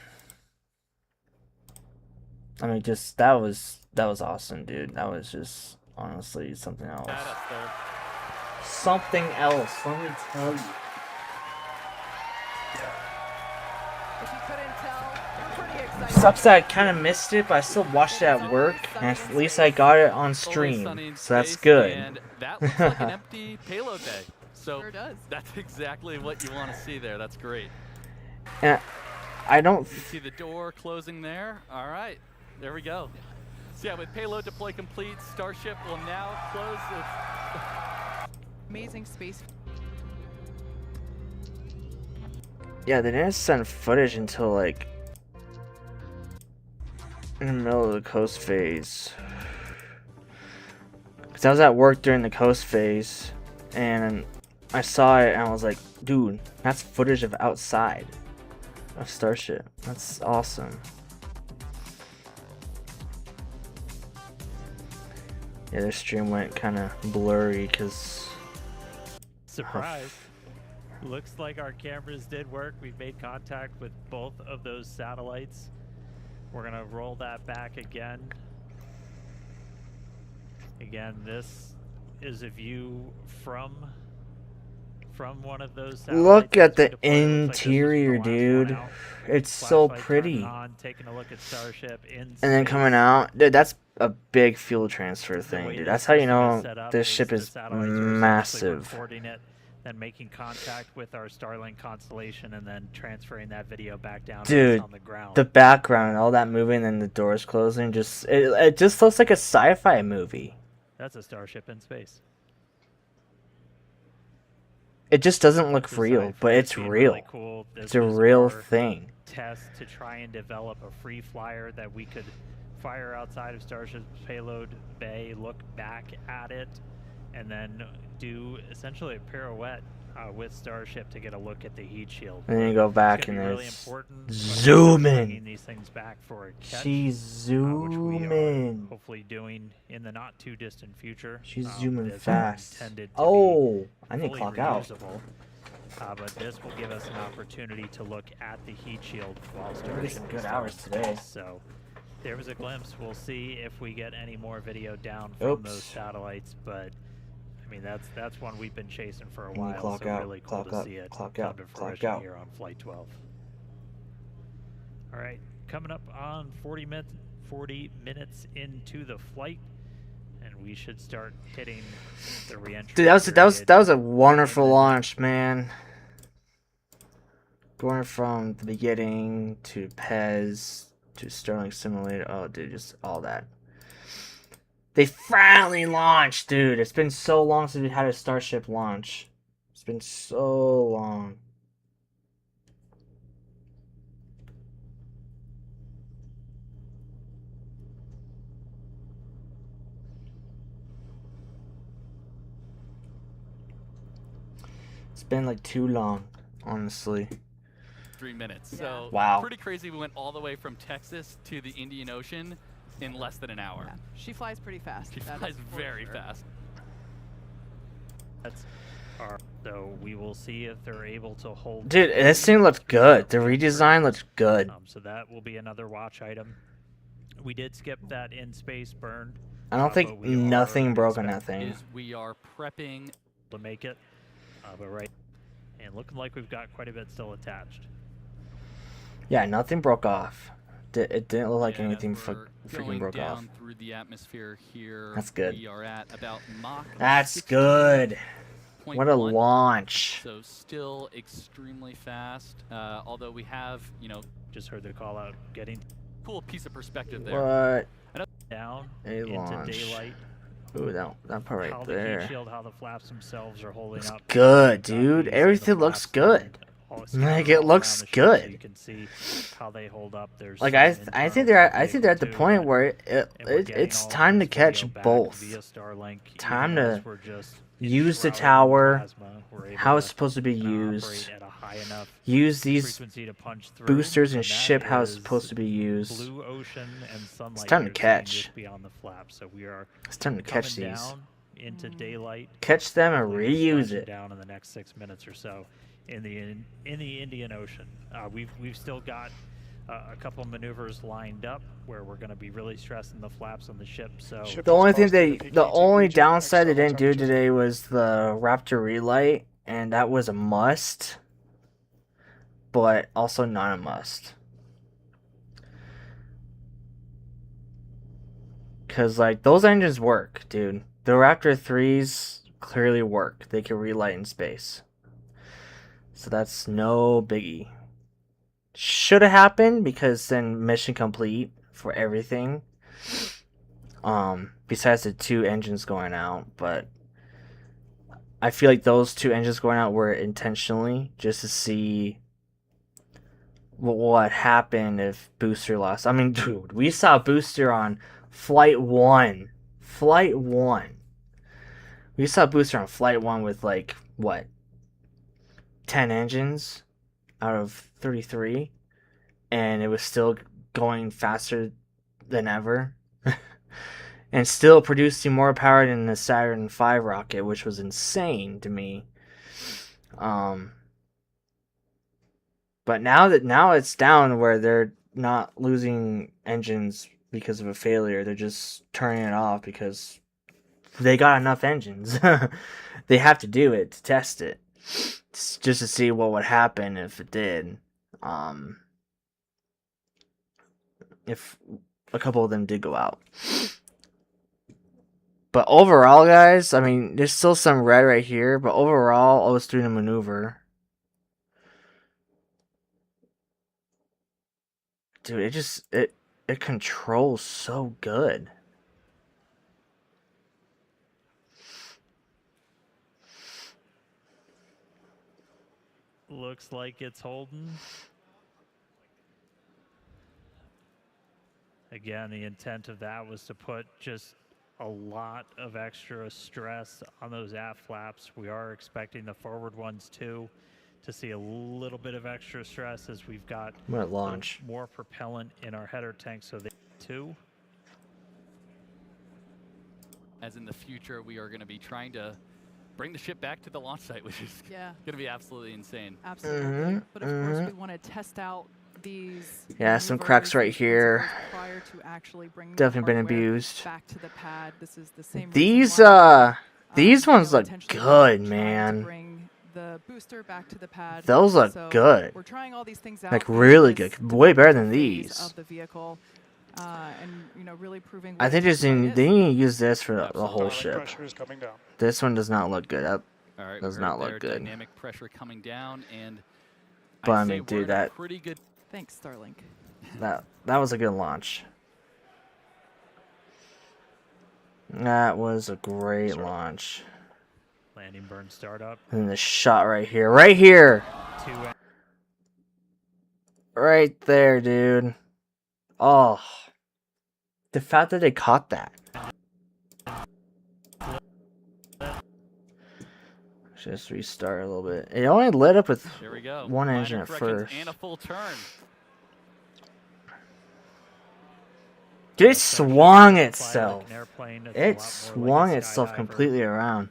mean, just that was awesome, dude. That was just honestly something else. Something else. Let me tell you. If you couldn't tell, we're pretty excited. Sucks that I kind of missed it, but I still watched it at work, and at least I got it on stream, so that's good. And that looks like an empty payload bay. So Sure does. that's exactly what you want to see there. That's great. And I don't. You see the door closing there. All right, there we go. So yeah, with payload deploy complete, Starship will now close its. Amazing space. Yeah, they didn't send footage until like in the middle of the coast phase. Cause I was at work during the coast phase, and I saw it, and I was like, "Dude, that's footage of outside of Starship. That's awesome." Yeah, their stream went kind of blurry because. Surprise. Looks like our cameras did work. We've made contact with both of those satellites. We're gonna roll that back again. Again, this is a view from one of those satellites. Look at the Looks like interior, dude. It's so Flashlight pretty. turning on, taking a look at Starship in And then space. coming out, dude, that's a big fuel transfer thing, way dude. this That's how you system is know set up this is ship the is satellites are essentially massive. recording it, then making contact with our Starlink constellation, and then transferring that video back down to Dude, us on the ground. the background, all that moving and the doors closing, just it just looks like a sci-fi movie. That's a Starship in space. It just doesn't look This real, side but footage it's being real. really cool. This It's a was real our thing. Test to try and develop a free flyer that we could fire outside of Starship's payload bay, look back at it, and then do essentially a pirouette with Starship to get a look at the heat shield. And then you go back It's and gonna be really it's important zoom bringing in. these things back for a catch, She's which we are zooming. hopefully doing in the not too distant future. She's zooming This is fast. intended to Oh, be I need to fully clock out. reusable. But this will give us an opportunity to look at the heat shield while We're Starship getting good is hours still today. in space. So there was a glimpse. We'll see if we get any more video down from Oops. those satellites. But I mean, that's one we've been chasing for a And you while. clock So out, really cool clock to up, see it clock come out, to clock fruition out. here on Flight 12. All right, coming up on 40 minutes into the flight, and we should start hitting the re-entry. Dude, that was a wonderful And then- launch, man. Going from the beginning to Pez to Starlink Simulator. Oh, dude, just all that. They finally launched, dude. It's been so long since we had a Starship launch. It's been so long. It's been like too long, honestly. 3 minutes. So Wow. pretty crazy. We went all the way from Texas to the Indian Ocean in less than an hour. Yeah, she flies pretty fast. She that flies is for very sure. fast. So we will see if they're able to hold. Dude, this thing looked good. The redesign looked good. So that will be another watch item. We did skip that in space burn. I don't think but we are nothing broke on that thing. Is we are prepping to make it. But right, and looking like we've got quite a bit still attached. Yeah, nothing broke off. It didn't look like And anything as we're freaking going broke down off. through the atmosphere here, That's good. we are at about Mach That's good. 16.1. What a launch. So still extremely fast. Although we have, you know, Just heard the call out. Getting cool piece of perspective there. What down a into launch. daylight. Ooh, that part right How the there. heat shield, how the flaps themselves are holding Looks up. good, Got dude. these in the Everything looks flaps good. and all Like, scattered it all looks around the ship good. So you can see how they hold up. There's Like some I internals think to they're the I think they're at the vehicle, point too, where and we're getting it's all of time to this catch video back both. via Starlink, Time even as to we're just use the enshrouded in tower plasma. We're able how it's to, supposed to be operate used. at a high enough Use these frequency to punch through, boosters and that ship how it's is supposed to be used. blue ocean and sunlight time to you're seeing catch. just beyond the flaps. So we are It's time to coming catch these. down into daylight. Catch them and Hopefully reuse splashing it. down in the next 6 minutes or so in the Indian Ocean. We've still got a couple maneuvers lined up where we're going to be really stressing the flaps on the ship. So The only thing the only downside they didn't do today was the Raptor relight, and that was a must, but also not a must. Cause like those engines work, dude. The Raptor 3s clearly work. They can relight in space. So that's no biggie. Should have happened because then mission complete for everything. Besides the 2 engines going out, but I feel like those 2 engines going out were intentionally just to see what happened if booster lost. I mean, dude, we saw booster on flight 1. Flight 1. We saw booster on flight 1 with like what? 10 engines out of 33, and it was still going faster than ever. And still producing more power than the Saturn V rocket, which was insane to me. But now it's down where they're not losing engines because of a failure. They're just turning it off because they got enough engines. They have to do it to test it, just to see what would happen if it did. If a couple of them did go out. But overall, guys, I mean, there's still some red right here, but overall, I was doing a maneuver. Dude, it controls so good. looks like it's holding. Again, the intent of that was to put just a lot of extra stress on those aft flaps. We are expecting the forward ones too to see a little bit of extra stress as we've got launch more propellant in our header tank, so they too. As in the future, we are going to be trying to bring the ship back to the launch site, which is going to be absolutely insane. Absolutely. But of course, we want to test out these. Yeah, some cracks right here. Prior to actually bringing definitely been abused. Back to the pad. This is the same. These ones look good, man. The booster back to the pad. Those look good. We're trying all these things out. Like really good, way better than these. Of the vehicle. And really proving. I think they need to use this for the whole ship. Pressure is coming down. This one does not look good. That All right, does not look good. Dynamic pressure coming down, and but I mean, dude, that pretty good. Thanks, Starlink. That was a good launch. That was a great launch. Landing burn startup. And the shot right here, right here, right there, dude. Oh, the fact that they caught that. Just restart a little bit. It only lit up with one engine at first. And a full turn. Dude, it swung itself. It swung itself completely around.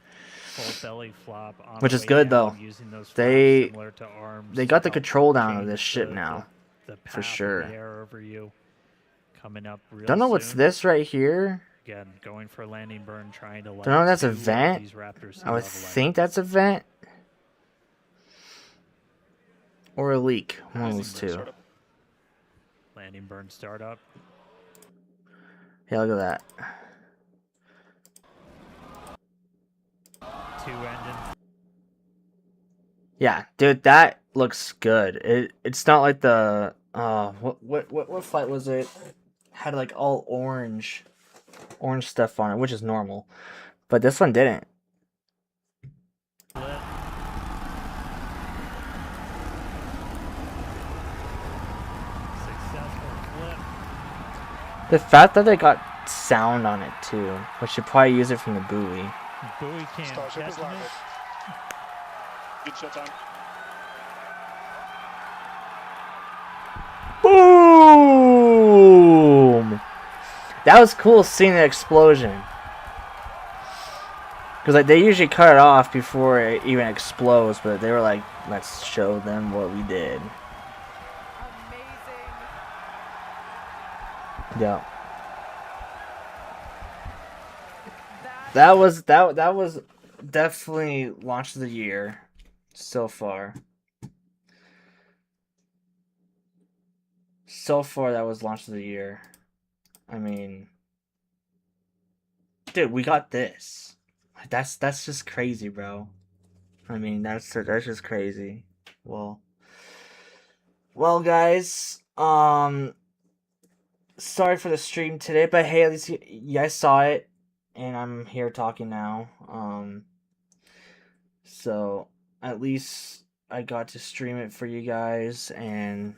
Which is good though. They got the control down of this ship now, for sure. Don't know what's this right here. Again, going for a landing burn, trying to Don't know if that's a vent. these Raptors I would think that's a vent. Or a leak. One of those two. Landing burn startup. Yeah, look at that. 2 engines. Yeah, dude, that looks good. It's not like the what flight was it? Had like all orange stuff on it, which is normal. But this one didn't. The fact that they got sound on it too, we should probably use it from the buoy. Buoy can't Starship is landed. Good shot time. Boom! That was cool seeing the explosion. Because like they usually cut it off before it even explodes, but they were like, let's show them what we did. Yeah. That was definitely launch of the year so far. So far that was launch of the year. I mean, dude, we got this. That's just crazy, bro. I mean, that's just crazy. Well, guys, sorry for the stream today, but hey, at least you guys saw it, and I'm here talking now. So at least I got to stream it for you guys, and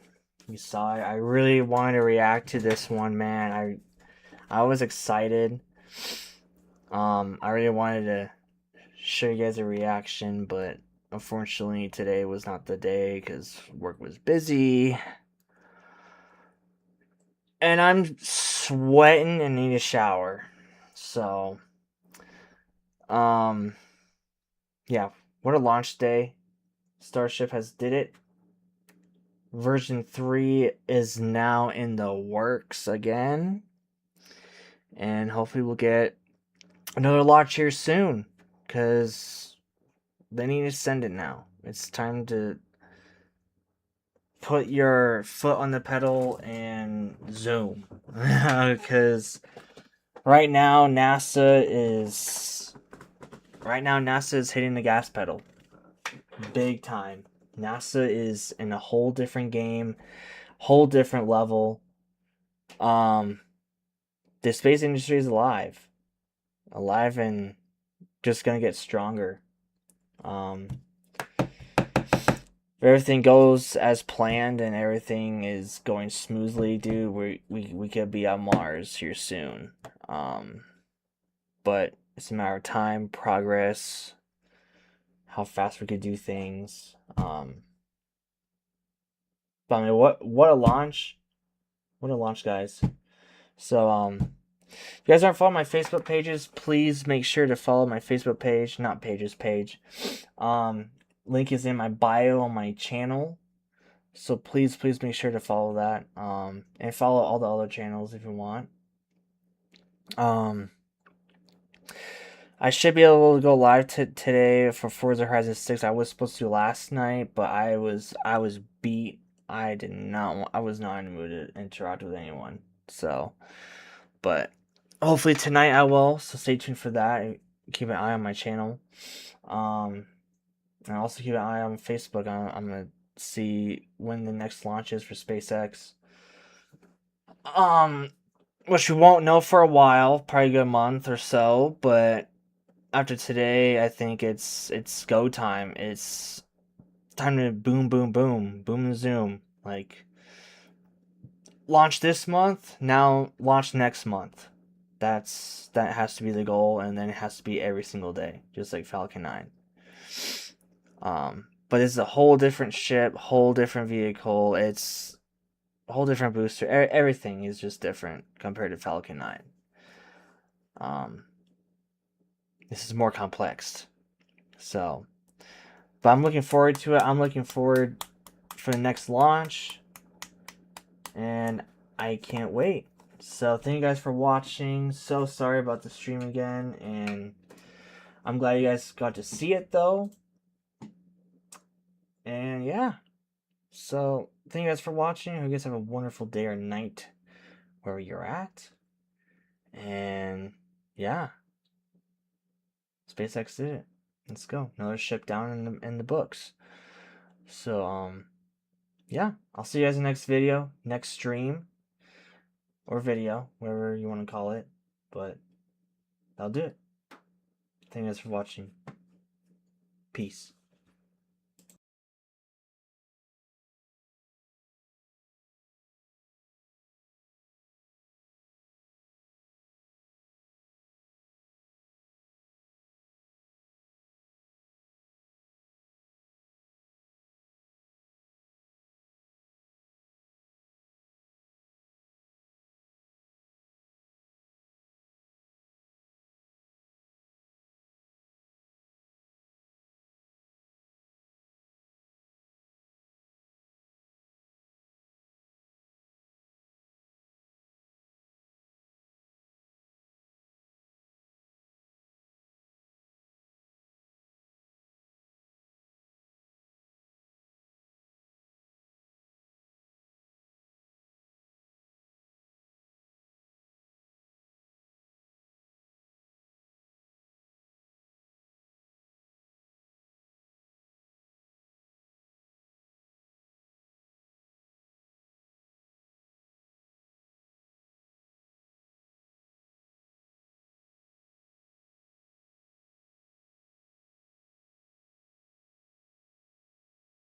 you saw it. I really wanted to react to this one, man. I was excited. I really wanted to show you guys a reaction, but unfortunately today was not the day because work was busy. And I'm sweating and need a shower. So, yeah, what a launch day. Starship has did it. Version 3 is now in the works again. And hopefully we'll get another launch here soon. Because they need to send it now. It's time to put your foot on the pedal and zoom. Because right now NASA is hitting the gas pedal big time. NASA is in a whole different game, whole different level. The space industry is alive and just gonna get stronger. If everything goes as planned and everything is going smoothly, dude, we could be on Mars here soon. But it's a matter of time, progress, how fast we could do things. But I mean, what a launch! What a launch, guys. So if you guys aren't following my Facebook pages, please make sure to follow my Facebook page, not pages, page. Link is in my bio on my channel. So please make sure to follow that. And follow all the other channels if you want. I should be able to go live today for Forza Horizon 6. I was supposed to last night, but I was beat. I was not in the mood to interact with anyone. So, but hopefully tonight I will. So stay tuned for that. Keep an eye on my channel. And also keep an eye on Facebook. I'm gonna see when the next launch is for SpaceX. Which we won't know for a while, probably a good month or so, but after today, I think it's go time. It's time to boom and zoom. Like, launch this month, now launch next month. That has to be the goal, and then it has to be every single day, just like Falcon 9. But it's a whole different ship, whole different vehicle. It's a whole different booster. Everything is just different compared to Falcon 9. This is more complex. So, but I'm looking forward to it. I'm looking forward for the next launch. And I can't wait. So thank you guys for watching. So sorry about the stream again, and I'm glad you guys got to see it though. And yeah, so thank you guys for watching. I hope you guys have a wonderful day or night wherever you're at. And yeah, SpaceX did it. Let's go. Another ship down in the books. So yeah, I'll see you guys in the next video, next stream, or video, whatever you want to call it. But that'll do it. Thank you guys for watching. Peace.